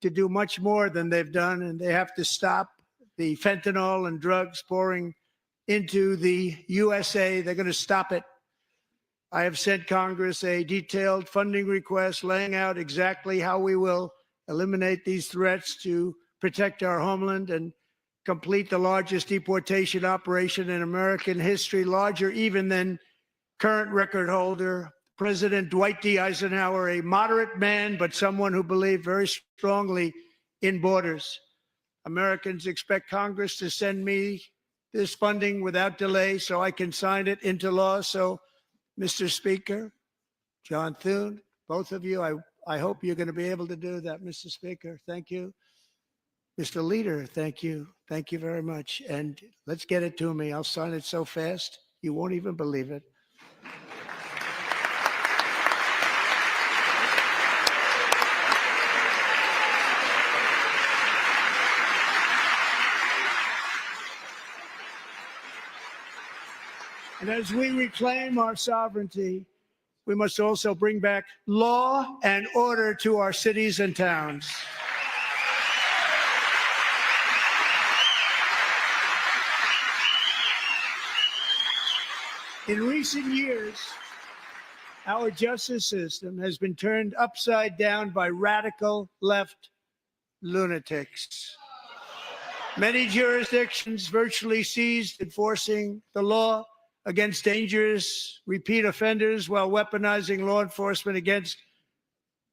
to do much more than they've done, and they have to stop the fentanyl and drugs pouring into the USA. They're going to stop it. I have sent Congress a detailed funding request laying out exactly how we will eliminate these threats to protect our homeland and complete the largest deportation operation in American history, larger even than current record holder President Dwight D. Eisenhower, a moderate man, but someone who believed very strongly in borders. Americans expect Congress to send me this funding without delay so I can sign it into law. So, Mr. Speaker, John Thune, both of you, I hope you're going to be able to do that, Mr. Speaker. Thank you. Mr. Leader, thank you. Thank you very much. And let's get it to me. I'll sign it so fast, you won't even believe it. And as we reclaim our sovereignty, we must also bring back law and order to our cities and towns. In recent years, our justice system has been turned upside down by radical left lunatics. Many jurisdictions virtually ceased enforcing the law against dangerous repeat offenders while weaponizing law enforcement against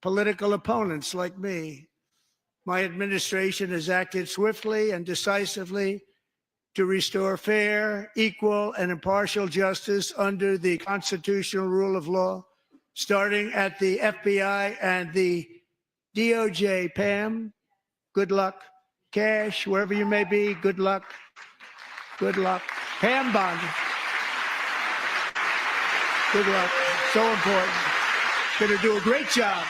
political opponents like me. My administration has acted swiftly and decisively to restore fair, equal, and impartial justice under the constitutional rule of law, starting at the FBI and the DOJ. Pam, good luck. Cash, wherever you may be, good luck. Good luck. Pam Bondi. Good luck. So important. Going to do a great job.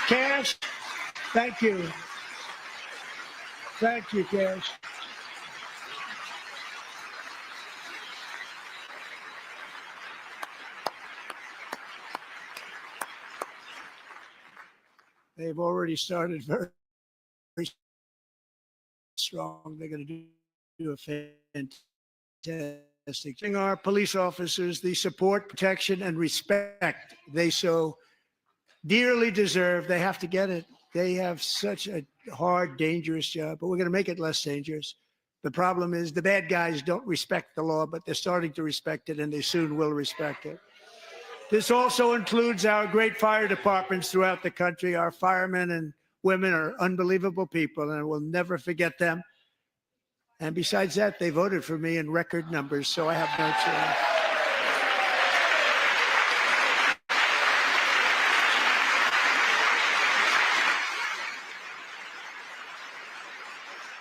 Cash, thank you. Thank you, Cash. They've already started very strong. They're going to do a fantastic. Giving our police officers the support, protection, and respect they so dearly deserve. They have to get it. They have such a hard, dangerous job, but we're going to make it less dangerous. The problem is the bad guys don't respect the law, but they're starting to respect it, and they soon will respect it. This also includes our great fire departments throughout the country. Our firemen and women are unbelievable people, and we'll never forget them. And besides that, they voted for me in record numbers, so I have no choice.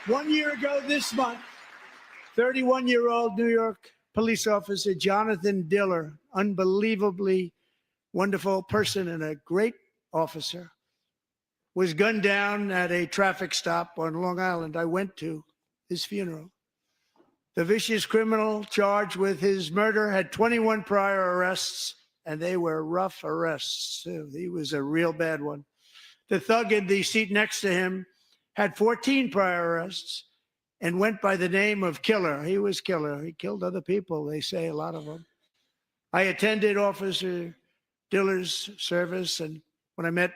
1 year ago this month, 31-year-old New York police officer Jonathan Diller, unbelievably wonderful person and a great officer, was gunned down at a traffic stop on Long Island. I went to his funeral. The vicious criminal charged with his murder had 21 prior arrests, and they were rough arrests, too. He was a real bad one. The thug in the seat next to him had 14 prior arrests and went by the name of Killer. He was Killer. He killed other people, they say, a lot of them. I attended Officer Diller's service, and when I met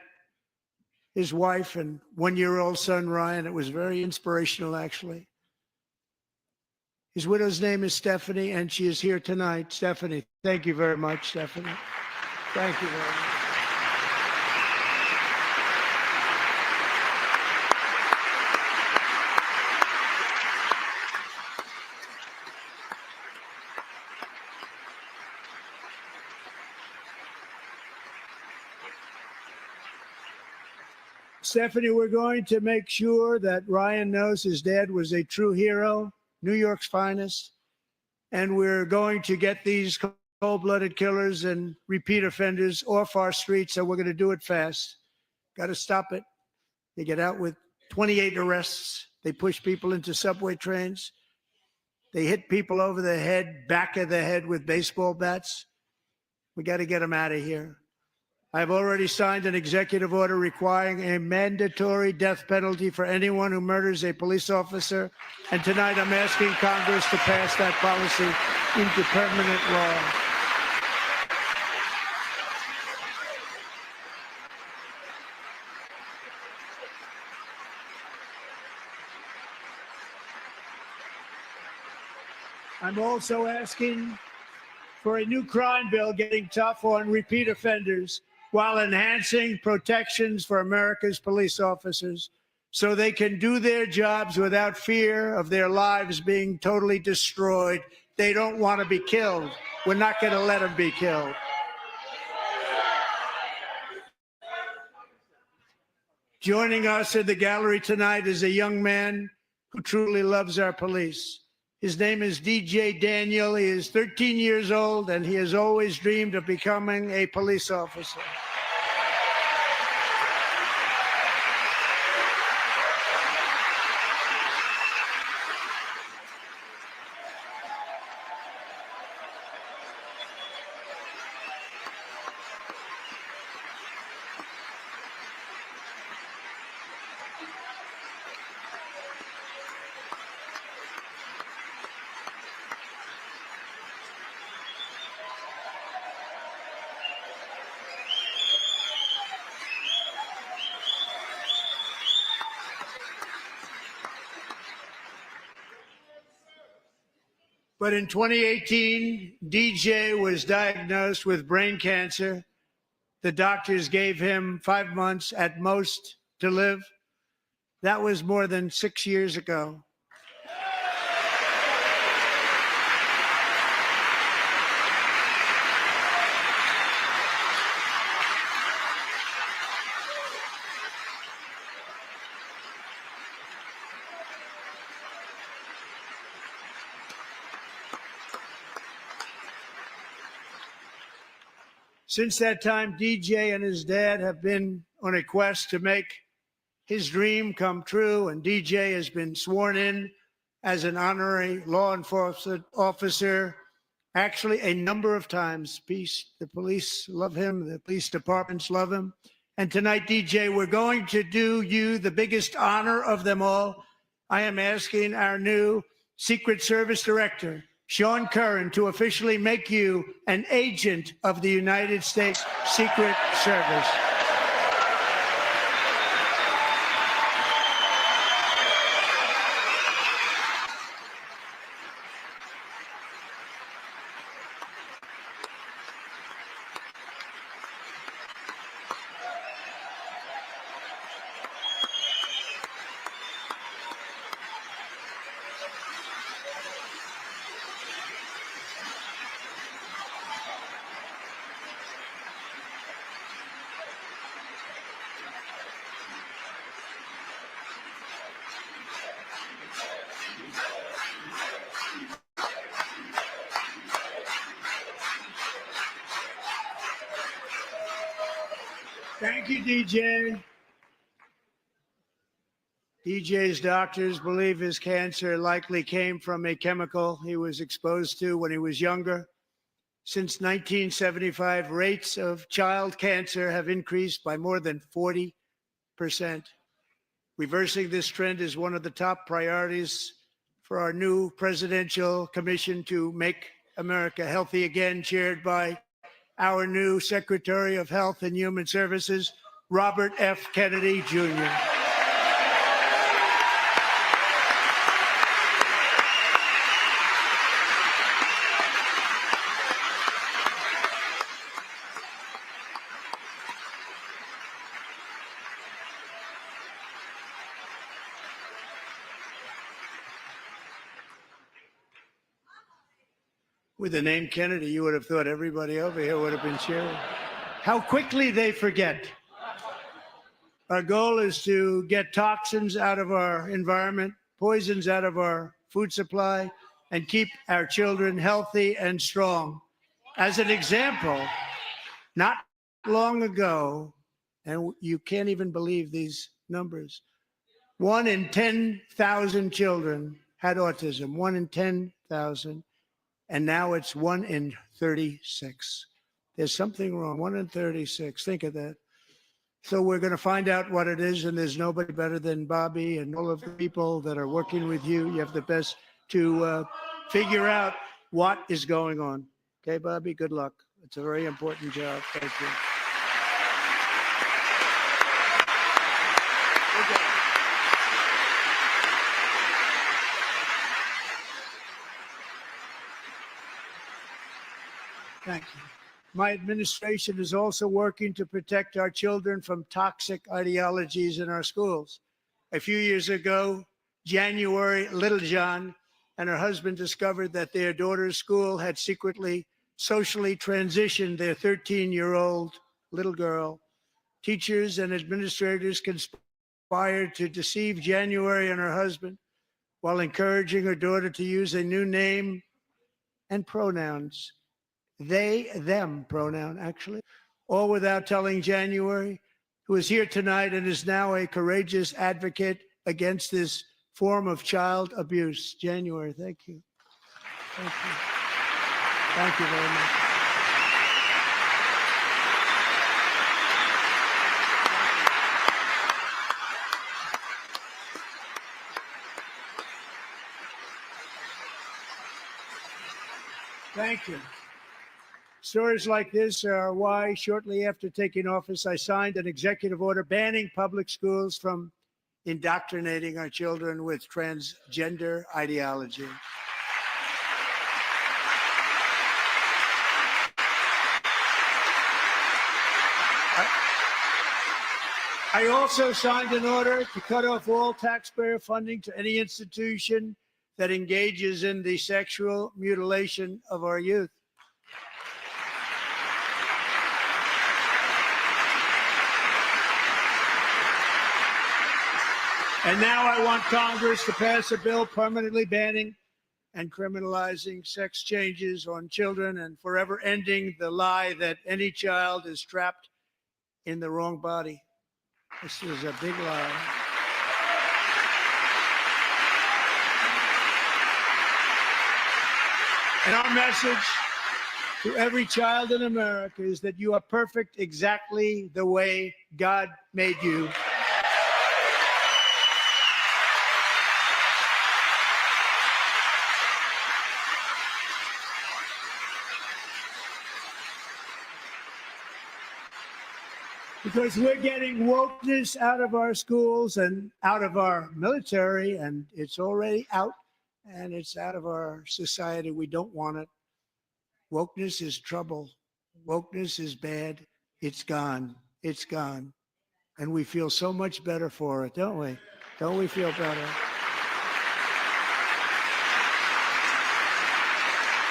his wife and one-year-old son, Ryan, it was very inspirational, actually. His widow's name is Stephanie, and she is here tonight. Stephanie, thank you very much, Stephanie. Thank you very much. Stephanie, we're going to make sure that Ryan knows his dad was a true hero, New York's finest, and we're going to get these cold-blooded killers and repeat offenders off our streets, so we're going to do it fast. Got to stop it. They get out with 28 arrests. They push people into subway trains. They hit people over the head, back of the head with baseball bats. We got to get them out of here. I've already signed an executive order requiring a mandatory death penalty for anyone who murders a police officer. And tonight I'm asking Congress to pass that policy into permanent law. I'm also asking for a new crime bill getting tough on repeat offenders while enhancing protections for America's police officers so they can do their jobs without fear of their lives being totally destroyed. They don't want to be killed. We're not going to let them be killed. Joining us in the gallery tonight is a young man who truly loves our police. His name is DJ Daniel. He is 13 years old, and he has always dreamed of becoming a police officer. But in 2018, DJ was diagnosed with brain cancer. The doctors gave him 5 months at most to live. That was more than 6 years ago. Since that time, DJ and his dad have been on a quest to make his dream come true, and DJ has been sworn in as an honorary law enforcement officer, actually a number of times. The police love him, the police departments love him. And tonight, DJ, we're going to do you the biggest honor of them all. I am asking our new Secret Service Director, Sean Curran, to officially make you an agent of the United States Secret Service. Thank you, DJ. DJ's doctors believe his cancer likely came from a chemical he was exposed to when he was younger. Since 1975, rates of child cancer have increased by more than 40%. Reversing this trend is one of the top priorities for our new presidential commission to make America healthy again, chaired by our new Secretary of Health and Human Services, Robert F. Kennedy, Jr. With the name Kennedy, you would have thought everybody over here would have been cheering. How quickly they forget. Our goal is to get toxins out of our environment, poisons out of our food supply, and keep our children healthy and strong. As an example, not long ago, and you can't even believe these numbers, 1 in 10,000 children had autism, 1 in 10,000. And now it's 1 in 36. There's something wrong, 1 in 36. Think of that. So we're going to find out what it is, and there's nobody better than Bobby and all of the people that are working with you. You have the best to figure out what is going on. Okay, Bobby, good luck. It's a very important job. Thank you. Thank you. My administration is also working to protect our children from toxic ideologies in our schools. A few years ago, January Littlejohn and her husband discovered that their daughter's school had secretly socially transitioned their 13-year-old little girl. Teachers and administrators conspired to deceive January and her husband while encouraging her daughter to use a new name and pronouns. They, them pronoun, actually, all without telling January, who is here tonight and is now a courageous advocate against this form of child abuse. January, thank you. Thank you. Thank you very much. Thank you. Stories like this are why, shortly after taking office, I signed an executive order banning public schools from indoctrinating our children with transgender ideology. I also signed an order to cut off all taxpayer funding to any institution that engages in the sexual mutilation of our youth. And now I want Congress to pass a bill permanently banning and criminalizing sex changes on children and forever ending the lie that any child is trapped in the wrong body. This is a big lie. And our message to every child in America is that you are perfect exactly the way God made you. Because we're getting wokeness out of our schools and out of our military, and it's already out, and it's out of our society. We don't want it. Wokeness is trouble. Wokeness is bad. It's gone. It's gone. And we feel so much better for it, don't we? Don't we feel better?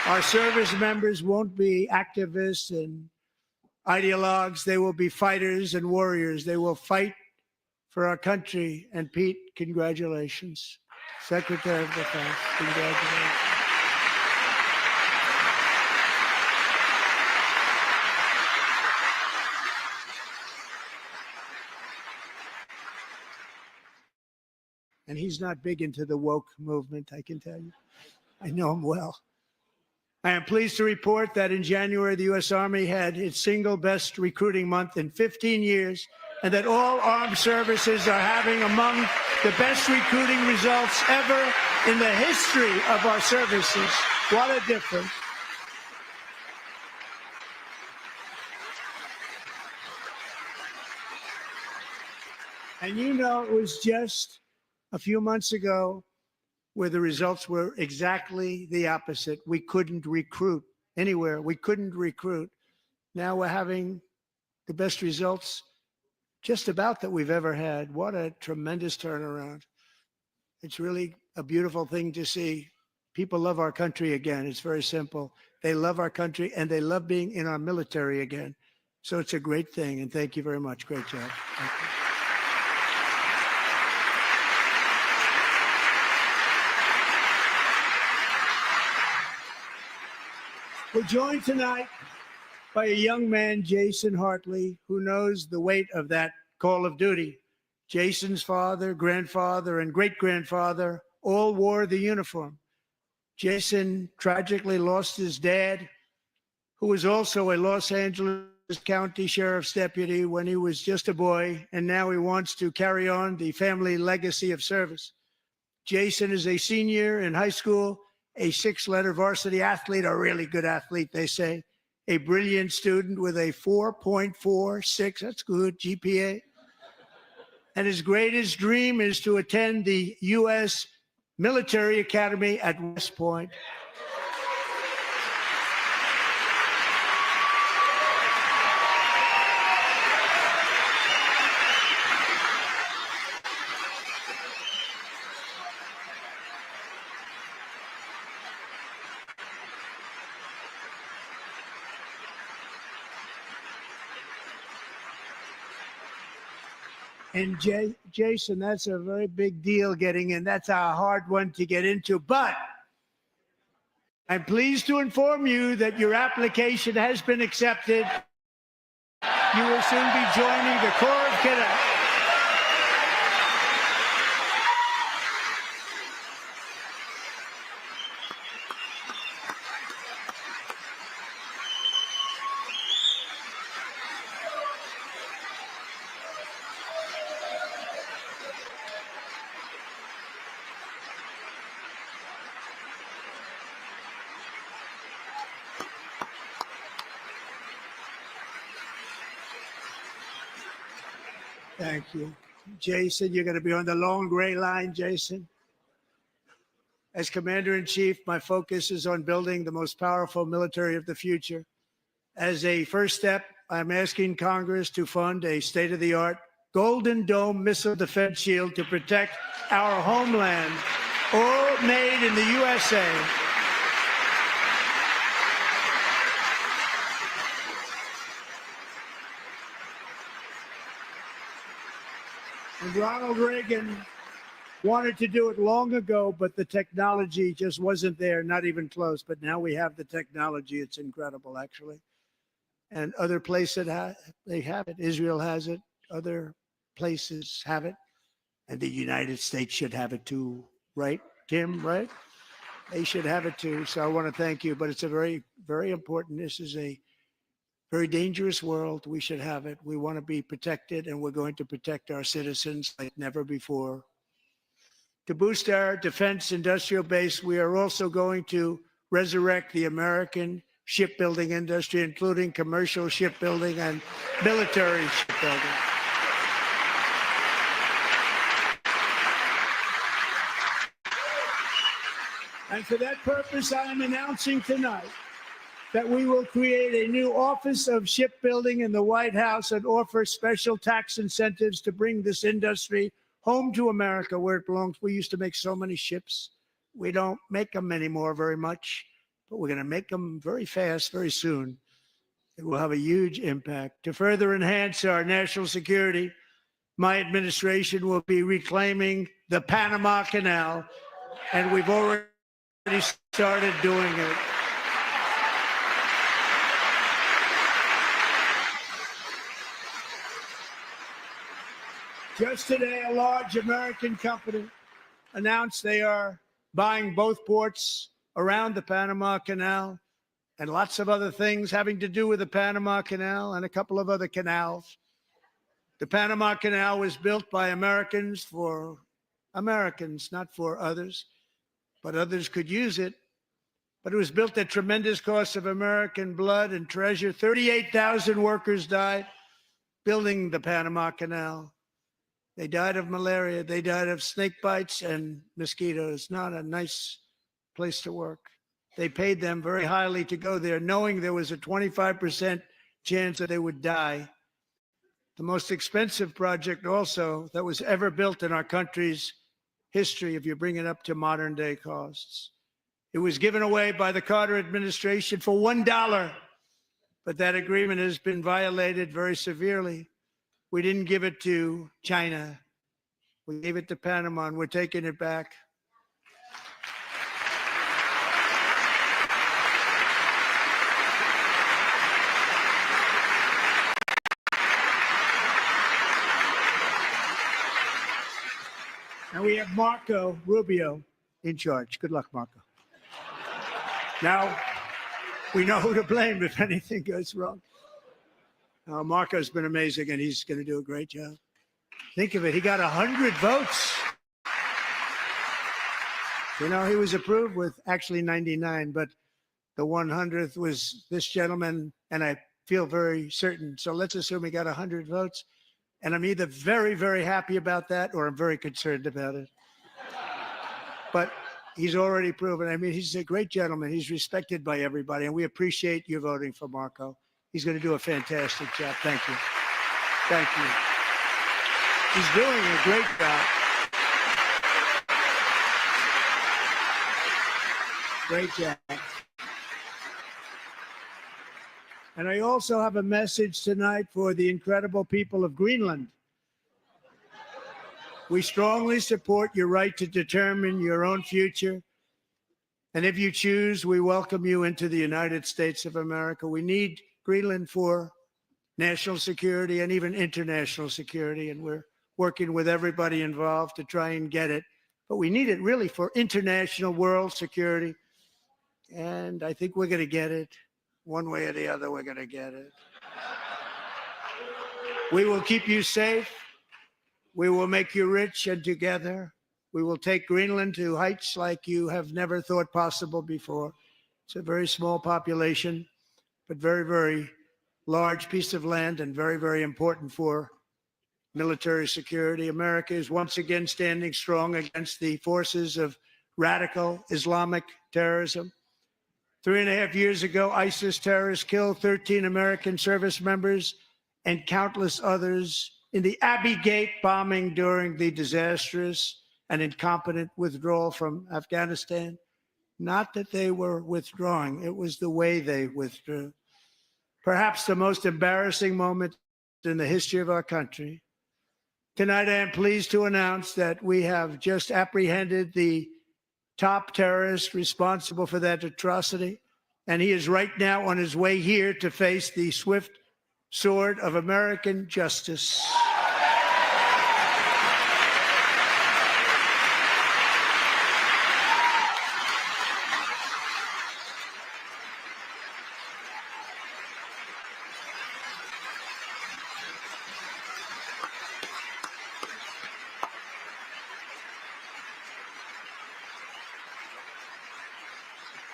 Our service members won't be activists and ideologues. They will be fighters and warriors. They will fight for our country. And Pete, congratulations. Secretary of Defense, congratulations. And he's not big into the woke movement, I can tell you. I know him well. I am pleased to report that in January, the U.S. Army had its single best recruiting month in 15 years, and that all armed services are having among the best recruiting results ever in the history of our services. What a difference. And you know, it was just a few months ago where the results were exactly the opposite. We couldn't recruit anywhere. We couldn't recruit. Now we're having the best results just about that we've ever had. What a tremendous turnaround. It's really a beautiful thing to see. People love our country again. It's very simple. They love our country and they love being in our military again. So it's a great thing. And thank you very much. Great job. Thank you. We're joined tonight by a young man, Jason Hartley, who knows the weight of that call of duty. Jason's father, grandfather, and great-grandfather all wore the uniform. Jason tragically lost his dad, who was also a Los Angeles County Sheriff's deputy when he was just a boy, and now he wants to carry on the family legacy of service. Jason is a senior in high school, a six-letter varsity athlete, a really good athlete, they say, a brilliant student with a 4.46, that's good, GPA. And his greatest dream is to attend the U.S. Military Academy at West Point. And Jason, that's a very big deal getting in. That's a hard one to get into. But I'm pleased to inform you that your application has been accepted. You will soon be joining the Corps of Cadets. Thank you. Jason, you're going to be on the long gray line, Jason. As Commander-in-Chief, my focus is on building the most powerful military of the future. As a first step, I'm asking Congress to fund a state-of-the-art Golden Dome missile defense shield to protect our homeland, all made in the USA. And Ronald Reagan wanted to do it long ago, but the technology just wasn't there, not even close. But now we have the technology. It's incredible, actually. And other places they have it. Israel has it. Other places have it. And the United States should have it too, right, Tim, right? They should have it too. So I want to thank you. But it's a very, very important. This is a very dangerous world. We should have it. We want to be protected, and we're going to protect our citizens like never before. To boost our defense industrial base, we are also going to resurrect the American shipbuilding industry, including commercial shipbuilding and military shipbuilding. And for that purpose, I am announcing tonight that we will create a new Office of Shipbuilding in the White House and offer special tax incentives to bring this industry home to America where it belongs. We used to make so many ships. We don't make them anymore very much, but we're going to make them very fast, very soon. It will have a huge impact. To further enhance our national security, my administration will be reclaiming the Panama Canal, and we've already started doing it. Just today, a large American company announced they are buying both ports around the Panama Canal and lots of other things having to do with the Panama Canal and a couple of other canals. The Panama Canal was built by Americans for Americans, not for others, but others could use it. But it was built at tremendous cost of American blood and treasure. 38,000 workers died building the Panama Canal. They died of malaria. They died of snake bites and mosquitoes. Not a nice place to work. They paid them very highly to go there, knowing there was a 25% chance that they would die. The most expensive project also that was ever built in our country's history, if you bring it up to modern day costs. It was given away by the Carter administration for $1, but that agreement has been violated very severely. We didn't give it to China. We gave it to Panama, and we're taking it back. And we have Marco Rubio in charge. Good luck, Marco. Now, we know who to blame if anything goes wrong. Marco's been amazing, and he's going to do a great job. Think of it. He got 100 votes. You know, he was approved with actually 99, but the 100th was this gentleman, and I feel very certain. So let's assume he got 100 votes. And I'm either very, very happy about that, or I'm very concerned about it. But he's already proven. I mean, he's a great gentleman. He's respected by everybody, and we appreciate you voting for Marco. He's going to do a fantastic job. Thank you. Thank you. He's doing a great job. Great job. And I also have a message tonight for the incredible people of Greenland. We strongly support your right to determine your own future. And if you choose, we welcome you into the United States of America. We need Greenland for national security and even international security. And we're working with everybody involved to try and get it. But we need it really for international world security. And I think we're going to get it. One way or the other, we're going to get it. We will keep you safe. We will make you rich, and together we will take Greenland to heights like you have never thought possible before. It's a very small population, but very, very large piece of land and very, very important for military security. America is once again standing strong against the forces of radical Islamic terrorism. 3.5 years ago, ISIS terrorists killed 13 American service members and countless others in the Abbey Gate bombing during the disastrous and incompetent withdrawal from Afghanistan. Not that they were withdrawing, it was the way they withdrew. Perhaps the most embarrassing moment in the history of our country. Tonight, I am pleased to announce that we have just apprehended the top terrorist responsible for that atrocity, and he is right now on his way here to face the swift sword of American justice.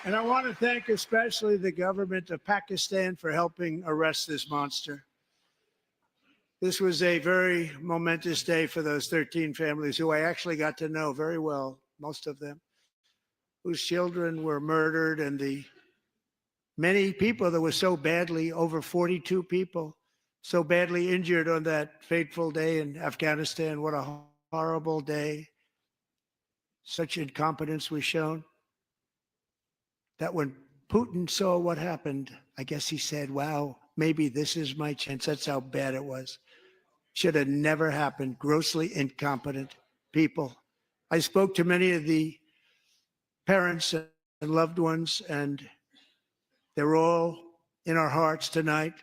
And I want to thank especially the government of Pakistan for helping arrest this monster. This was a very momentous day for those 13 families who I actually got to know very well, most of them, whose children were murdered, and the many people that were so badly, over 42 people, so badly injured on that fateful day in Afghanistan. What a horrible day. Such incompetence was shown. That when Putin saw what happened, I guess he said, wow, maybe this is my chance. That's how bad it was. Should have never happened. Grossly incompetent people. I spoke to many of the parents and loved ones, and they're all in our hearts tonight.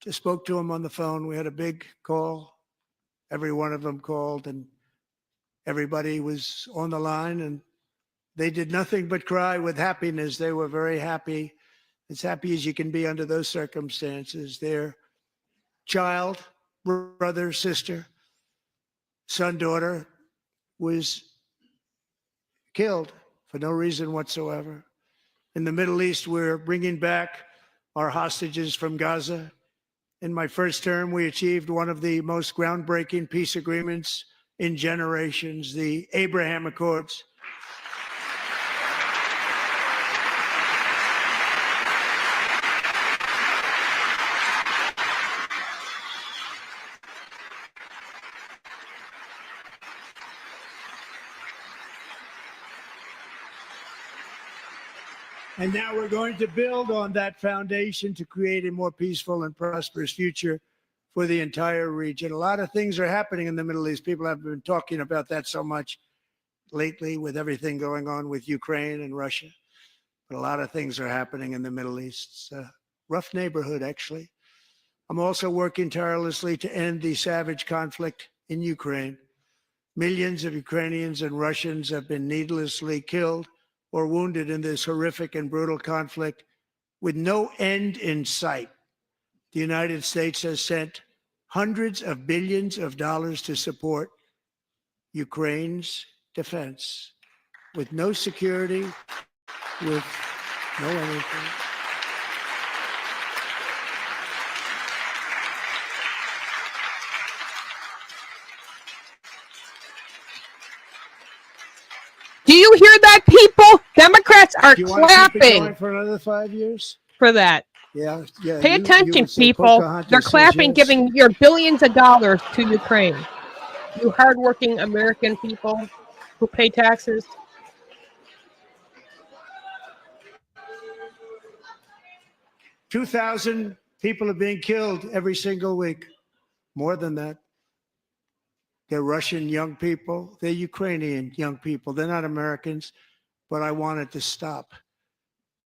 Just spoke to them on the phone. We had a big call. Every one of them called, and everybody was on the line, and they did nothing but cry with happiness. They were very happy, as happy as you can be under those circumstances. Their child, brother, sister, son, daughter was killed for no reason whatsoever. In the Middle East, we're bringing back our hostages from Gaza. In my first term, we achieved one of the most groundbreaking peace agreements in generations, the Abraham Accords. And now we're going to build on that foundation to create a more peaceful and prosperous future for the entire region. A lot of things are happening in the Middle East. People have been talking about that so much lately with everything going on with Ukraine and Russia. But a lot of things are happening in the Middle East. It's a rough neighborhood, actually. I'm also working tirelessly to end the savage conflict in Ukraine. Millions of Ukrainians and Russians have been needlessly killed or wounded in this horrific and brutal conflict with no end in sight. The United States has sent hundreds of billions of dollars to support Ukraine's defense with no security, with no anything. Do you hear that, people? Democrats are Do you want to keep it clapping going for another 5 years? for that. Yeah. Pay you attention, would say people. Pocahontas They're says clapping, yes. giving your billions of dollars to Ukraine. You hardworking American people who pay taxes. $2,000 people are being killed every single week. More than that. They're Russian young people. They're Ukrainian young people. They're not Americans, but I want it to stop.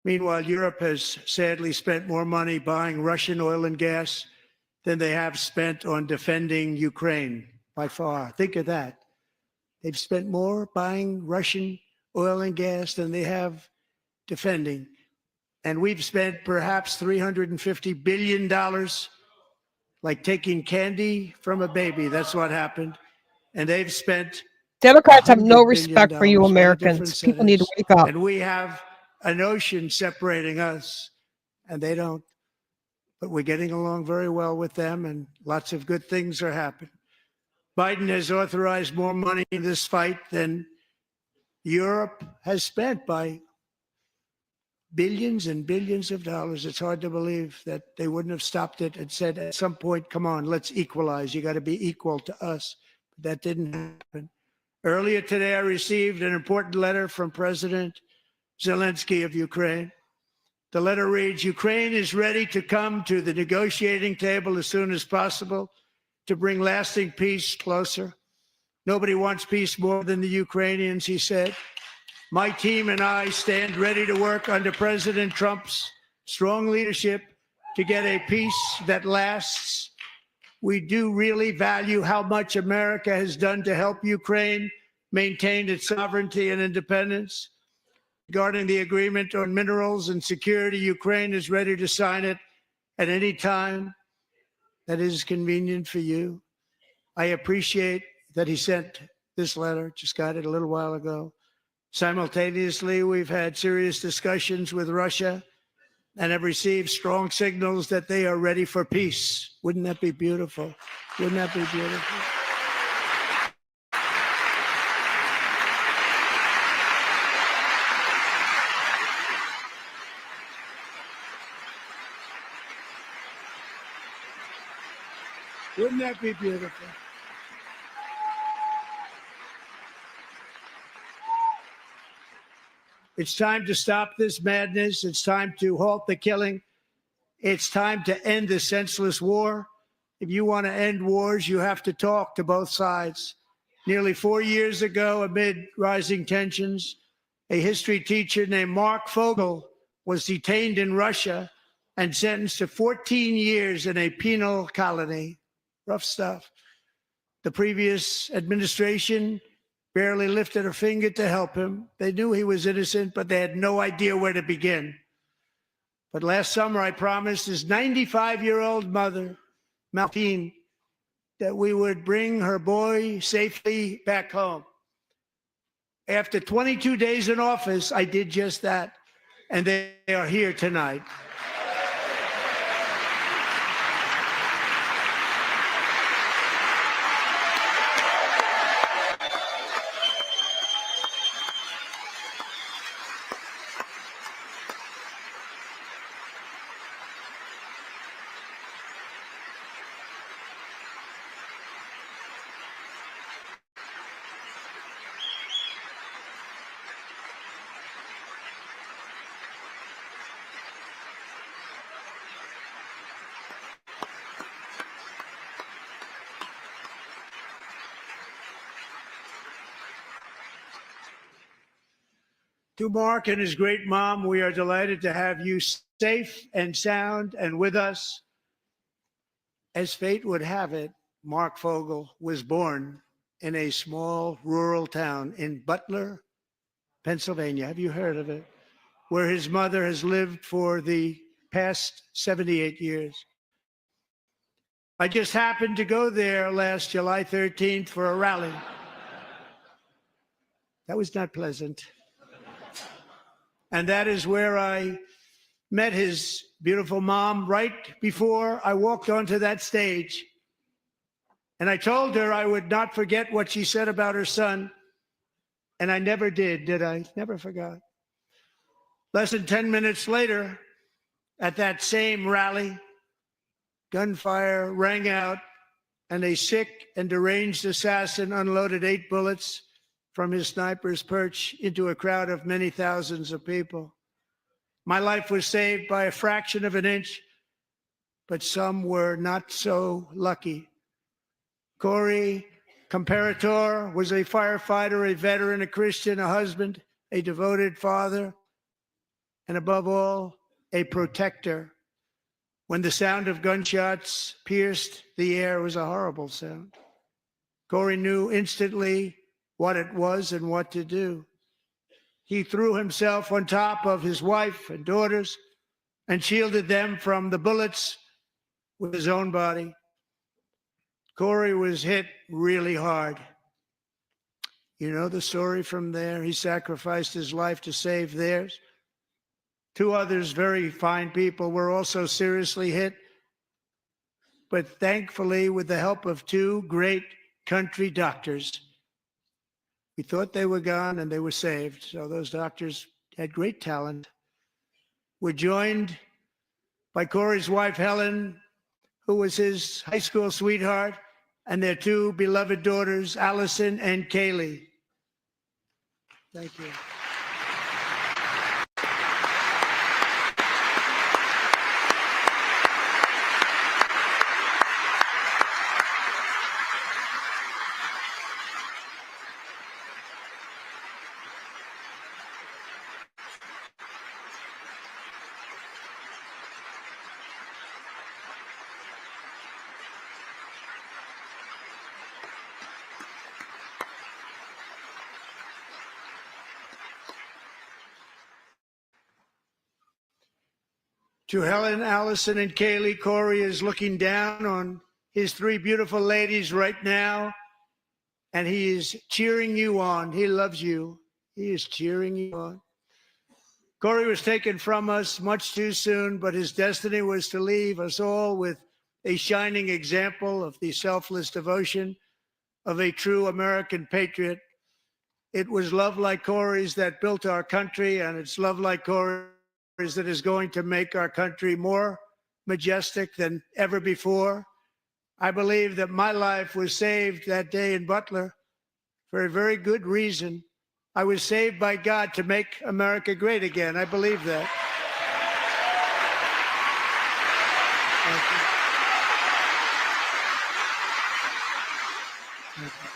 Meanwhile, Europe has sadly spent more money buying Russian oil and gas than they have spent on defending Ukraine by far. Think of that. They've spent more buying Russian oil and gas than they have defending. And we've spent perhaps $350 billion, like taking candy from a baby. That's what happened. And they've spent Democrats have no $100 respect for you billion. What a Americans. difference People that need to is. wake up. And we have an ocean separating us, and they don't. But we're getting along very well with them, and lots of good things are happening. Biden has authorized more money in this fight than Europe has spent by billions and billions of dollars. It's hard to believe that they wouldn't have stopped it and said at some point, come on, let's equalize. You got to be equal to us. But that didn't happen. Earlier today, I received an important letter from President Zelensky of Ukraine. The letter reads, Ukraine is ready to come to the negotiating table as soon as possible to bring lasting peace closer. Nobody wants peace more than the Ukrainians, he said. My team and I stand ready to work under President Trump's strong leadership to get a peace that lasts. We do really value how much America has done to help Ukraine maintain its sovereignty and independence. Regarding the agreement on minerals and security, Ukraine is ready to sign it at any time that is convenient for you. I appreciate that he sent this letter, just got it a little while ago. Simultaneously, we've had serious discussions with Russia and have received strong signals that they are ready for peace. Wouldn't that be beautiful? Wouldn't that be beautiful? Wouldn't that be beautiful? It's time to stop this madness. It's time to halt the killing. It's time to end this senseless war. If you want to end wars, you have to talk to both sides. Nearly 4 years ago, amid rising tensions, a history teacher named Mark Fogel was detained in Russia and sentenced to 14 years in a penal colony. Rough stuff. The previous administration barely lifted a finger to help him. They knew he was innocent, but they had no idea where to begin. But last summer, I promised his 95-year-old mother, Maltine, that we would bring her boy safely back home. After 22 days in office, I did just that, and they are here tonight. To Mark and his great mom, we are delighted to have you safe and sound and with us. As fate would have it, Mark Fogel was born in a small rural town in Butler, Pennsylvania. Have you heard of it? Where his mother has lived for the past 78 years. I just happened to go there last July 13th for a rally. That was not pleasant. And that is where I met his beautiful mom right before I walked onto that stage. And I told her I would not forget what she said about her son. And I never did I? Never forgot. Less than 10 minutes later, at that same rally, gunfire rang out and a sick and deranged assassin unloaded 8 bullets from his sniper's perch into a crowd of many thousands of people. My life was saved by a fraction of an inch, but some were not so lucky. Corey Comparator was a firefighter, a veteran, a Christian, a husband, a devoted father, and above all, a protector. When the sound of gunshots pierced the air, it was a horrible sound. Corey knew instantly what it was and what to do. He threw himself on top of his wife and daughters and shielded them from the bullets with his own body. Corey was hit really hard. You know the story from there. He sacrificed his life to save theirs. Two others, very fine people, were also seriously hit. But thankfully, with the help of two great country doctors, we thought they were gone and they were saved. So those doctors had great talent. We're joined by Corey's wife, Helen, who was his high school sweetheart, and their two beloved daughters, Allison and Kaylee. Thank you. To Helen, Allison, and Kaylee, Corey is looking down on his three beautiful ladies right now, and he is cheering you on. He loves you. He is cheering you on. Corey was taken from us much too soon, but his destiny was to leave us all with a shining example of the selfless devotion of a true American patriot. It was love like Corey's that built our country, and it's love like Corey's that is going to make our country more majestic than ever before. I believe that my life was saved that day in Butler for a very good reason. I was saved by God to make America great again. I believe that. Thank you. Thank you.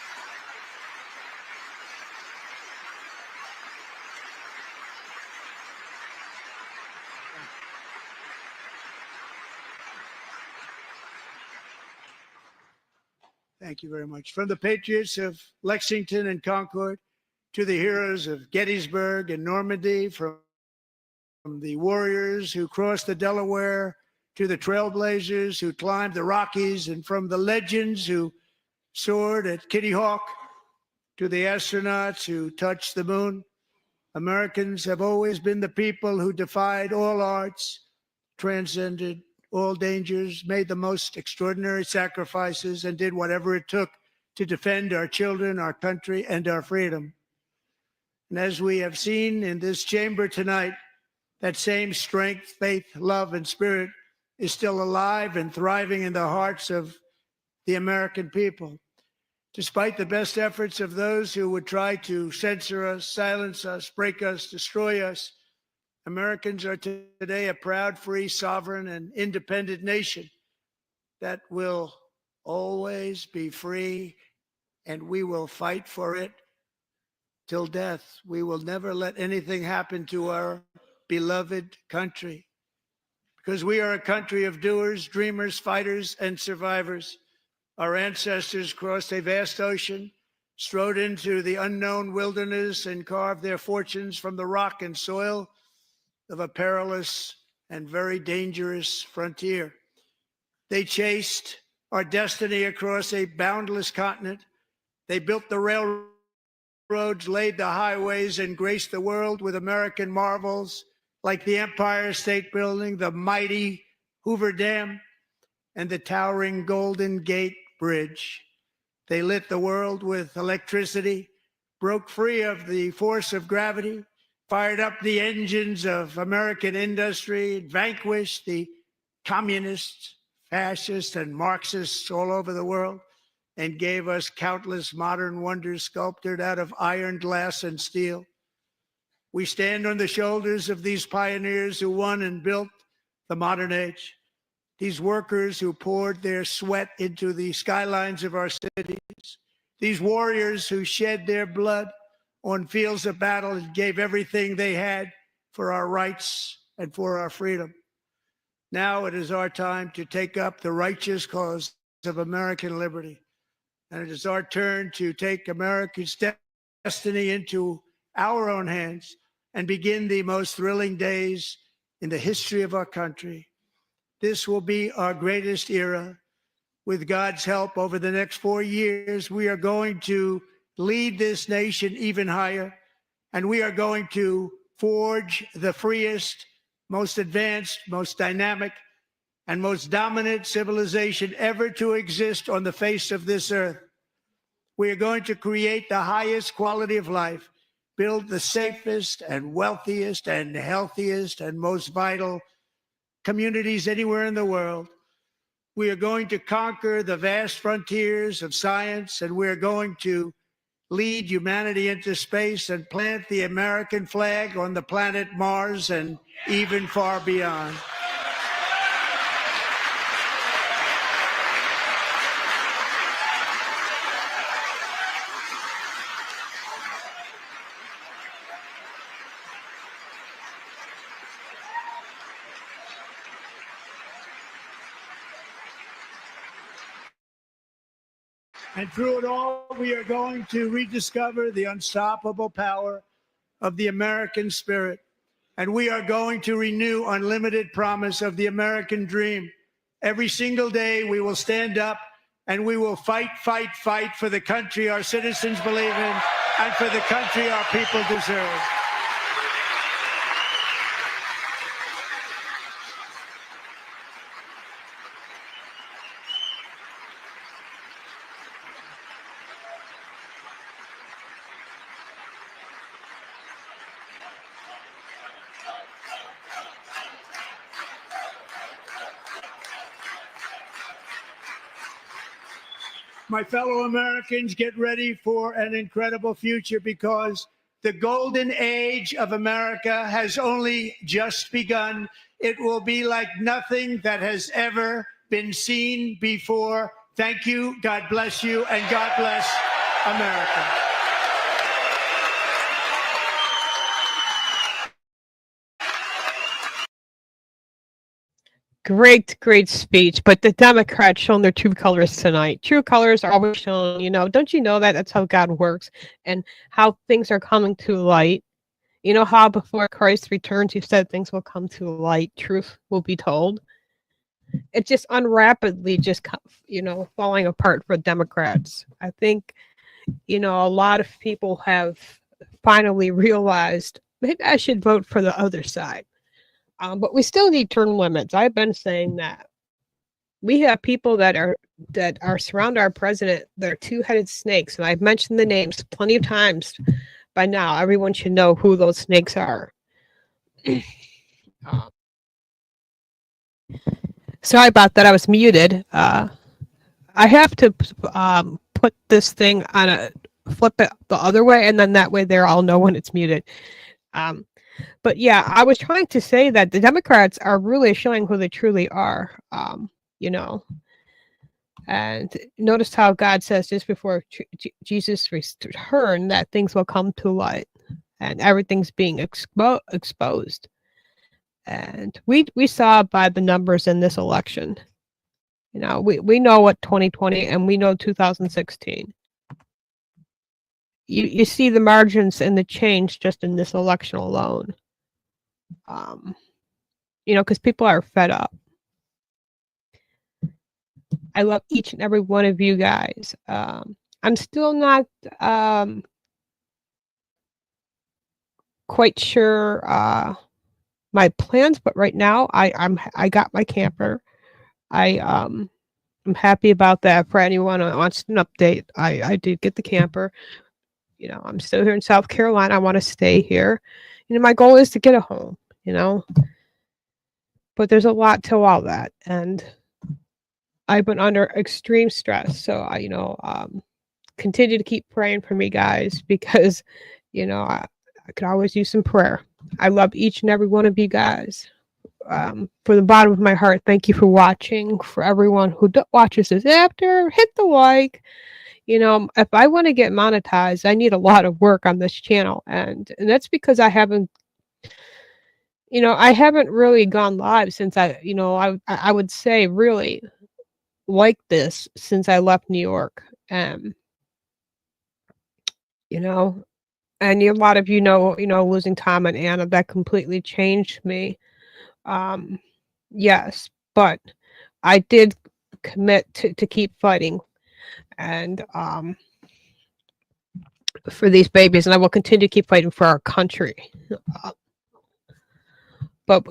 Thank you very much. From the patriots of Lexington and Concord to the heroes of Gettysburg and Normandy, from the warriors who crossed the Delaware to the trailblazers who climbed the Rockies, and from the legends who soared at Kitty Hawk to the astronauts who touched the moon, Americans have always been the people who defied all odds, transcended all dangers, made the most extraordinary sacrifices, and did whatever it took to defend our children, our country, and our freedom. And as we have seen in this chamber tonight, that same strength, faith, love, and spirit is still alive and thriving in the hearts of the American people. Despite the best efforts of those who would try to censor us, silence us, break us, destroy us, Americans are today a proud, free, sovereign, and independent nation that will always be free, and we will fight for it till death. We will never let anything happen to our beloved country, because we are a country of doers, dreamers, fighters, and survivors. Our ancestors crossed a vast ocean, strode into the unknown wilderness, and carved their fortunes from the rock and soil of a perilous and very dangerous frontier. They chased our destiny across a boundless continent. They built the railroads, laid the highways, and graced the world with American marvels like the Empire State Building, the mighty Hoover Dam, and the towering Golden Gate Bridge. They lit the world with electricity, broke free of the force of gravity, fired up the engines of American industry, vanquished the communists, fascists, and Marxists all over the world, and gave us countless modern wonders sculptured out of iron, glass, and steel. We stand on the shoulders of these pioneers who won and built the modern age, these workers who poured their sweat into the skylines of our cities, These warriors who shed their blood on fields of battle and gave everything they had for our rights and for our freedom. Now it is our time to take up the righteous cause of American liberty. And it is our turn to take America's destiny into our own hands and begin the most thrilling days in the history of our country. This will be our greatest era. With God's help, over the next 4 years, we are going to lead this nation even higher, and we are going to forge the freest, most advanced, most dynamic, and most dominant civilization ever to exist on the face of this earth. We are going to create the highest quality of life, build the safest and wealthiest and healthiest and most vital communities anywhere in the world. We are going to conquer the vast frontiers of science, and we are going to lead humanity into space and plant the American flag on the planet Mars and even far beyond. And through it all, we are going to rediscover the unstoppable power of the American spirit. And we are going to renew unlimited promise of the American dream. Every single day, we will stand up and we will fight, fight, fight for the country our citizens believe in and for the country our people deserve. My fellow Americans, get ready for an incredible future, because the golden age of America has only just begun. It will be like nothing that has ever been seen before. Thank you, God bless you, and God bless America. Great speech. But the Democrats shown their true colors tonight. True colors are always shown, you know. Don't you know that? That's how God works and how things are coming to light. You know how before Christ returns, he said things will come to light. Truth will be told. It's just unrapidly just, you know, falling apart for Democrats. I think, you know, a lot of people have finally realized maybe I should vote for the other side. But we still need term limits. I've been saying that. We have people that are surround our president that are two-headed snakes, and I've mentioned the names plenty of times by now. Everyone should know who those snakes are. Sorry about that. I was muted. I have to put this thing on a flip it the other way, and then that way there I'll know when it's muted. But yeah, I was trying to say that the Democrats are really showing who they truly are, you know. And notice how God says just before Jesus' return that things will come to light and everything's being exposed. And we saw by the numbers in this election. You know, we know what 2020 and we know 2016. You see the margins and the change just in this election alone. You know, because people are fed up. I love each and every one of you guys. I'm still not quite sure my plans, but right now I got my camper. I'm happy about that. For anyone who wants an update, I did get the camper. You know, I'm still here in South Carolina. I want to stay here. You know, my goal is to get a home, you know. But there's a lot to all that. And I've been under extreme stress. So, I, you know, continue to keep praying for me, guys, because, you know, I could always use some prayer. I love each and every one of you guys. From the bottom of my heart, thank you for watching. For everyone who watches this after, hit the like. You know, if I want to get monetized, I need a lot of work on this channel, and that's because I haven't, you know, I haven't really gone live since I would say really like this since I left New York. You know, and a lot of losing Tom and Anna, that completely changed me. Um, yes, but I did commit to keep fighting and for these babies, and I will continue to keep fighting for our country. But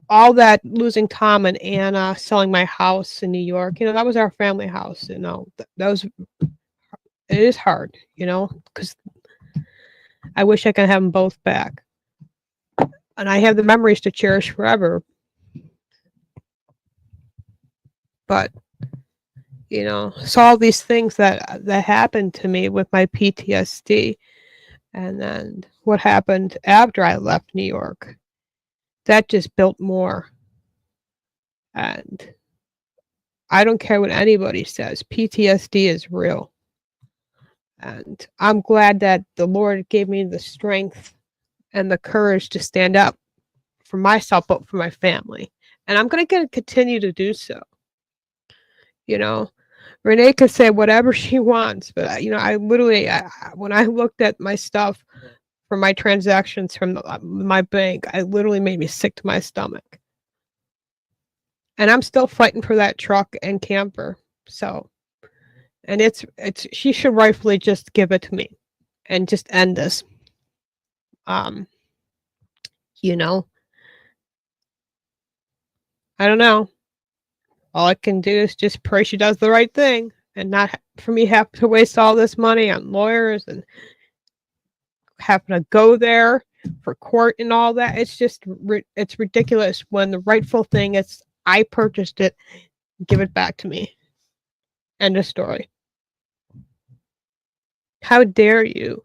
all that losing Tom and Anna, selling my house in New York, you know, that was our family house. You know, that was, it is hard, you know, because I wish I could have them both back, and I have the memories to cherish forever. But you know, so all these things that happened to me with my PTSD, and then what happened after I left New York, that just built more. And I don't care what anybody says, PTSD is real. And I'm glad that the Lord gave me the strength and the courage to stand up for myself, but for my family. And I'm going to continue to do so. You know, Renee could say whatever she wants, but you know, I literally, when I looked at my stuff for my transactions from my bank, I literally made me sick to my stomach. And I'm still fighting for that truck and camper. So, and she should rightfully just give it to me and just end this. You know, I don't know. All I can do is just pray she does the right thing and not for me have to waste all this money on lawyers and having to go there for court and all that. It's just, it's ridiculous when the rightful thing is I purchased it, give it back to me. End of story. How dare you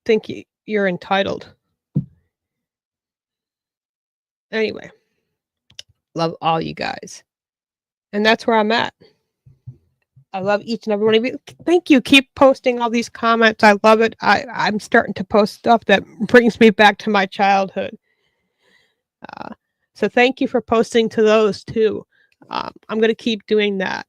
think you're entitled? Anyway. Love all you guys. And that's where I'm at. I love each and every one of you. Thank you. Keep posting all these comments. I love it. I'm starting to post stuff that brings me back to my childhood. So thank you for posting to those too. I'm going to keep doing that.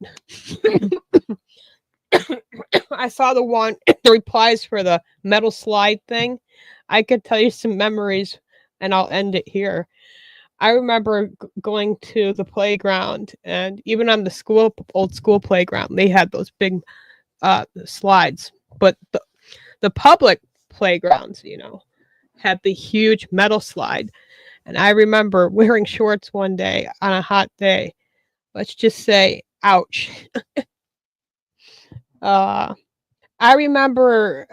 I saw the replies for the metal slide thing. I could tell you some memories and I'll end it here. I remember going to the playground, and even on the old school playground, they had those big slides. But the public playgrounds, you know, had the huge metal slide. And I remember wearing shorts one day on a hot day. Let's just say, ouch. I remember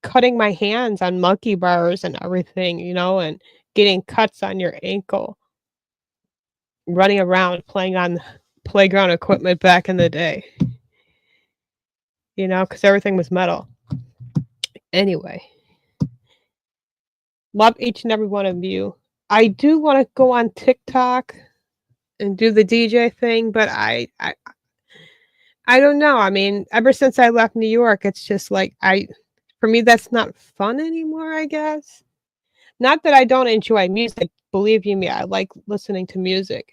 cutting my hands on monkey bars and everything, you know, and getting cuts on your ankle. Running around playing on playground equipment back in the day, you know, because everything was metal. Anyway, love each and every one of you. I do want to go on TikTok and do the DJ thing, but I don't know. I mean, ever since I left New York, it's just like for me, that's not fun anymore, I guess. Not that I don't enjoy music. Believe you me, I like listening to music.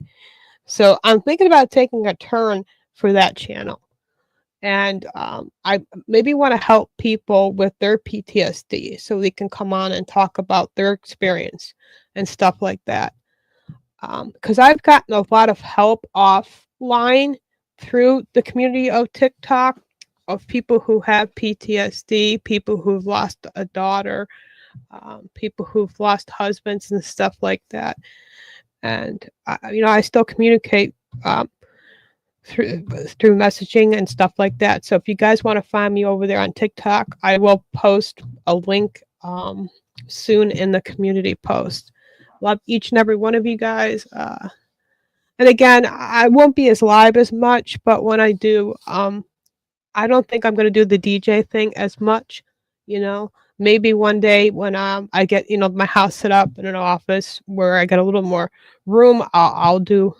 So I'm thinking about taking a turn for that channel. And I maybe want to help people with their PTSD so they can come on and talk about their experience and stuff like that. Because I've gotten a lot of help offline through the community of TikTok of people who have PTSD, people who've lost a daughter, people who've lost husbands and stuff like that. And you know, I still communicate through messaging and stuff like that. So if you guys want to find me over there on TikTok, I will post a link soon in the community post. Love each and every one of you guys. And again, I won't be as live as much, but when I do, I don't think I'm going to do the DJ thing as much, you know. Maybe one day when I get, you know, my house set up in an office where I get a little more room, I'll do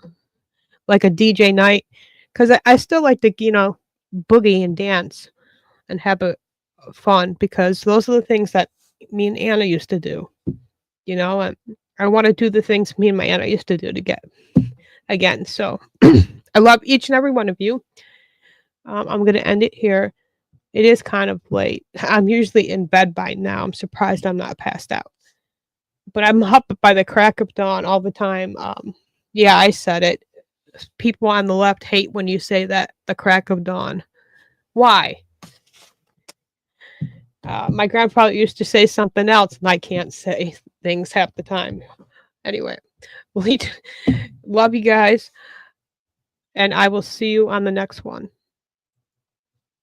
like a DJ night, because I still like to, you know, boogie and dance and have fun, because those are the things that me and Anna used to do. You know, and I want to do the things me and my Anna used to do to get again. So I love each and every one of you. I'm going to end it here. It is kind of late. I'm usually in bed by now. I'm surprised I'm not passed out. But I'm up by the crack of dawn all the time. Yeah, I said it. People on the left hate when you say that, the crack of dawn. Why? My grandfather used to say something else, and I can't say things half the time. Anyway, love you guys, and I will see you on the next one.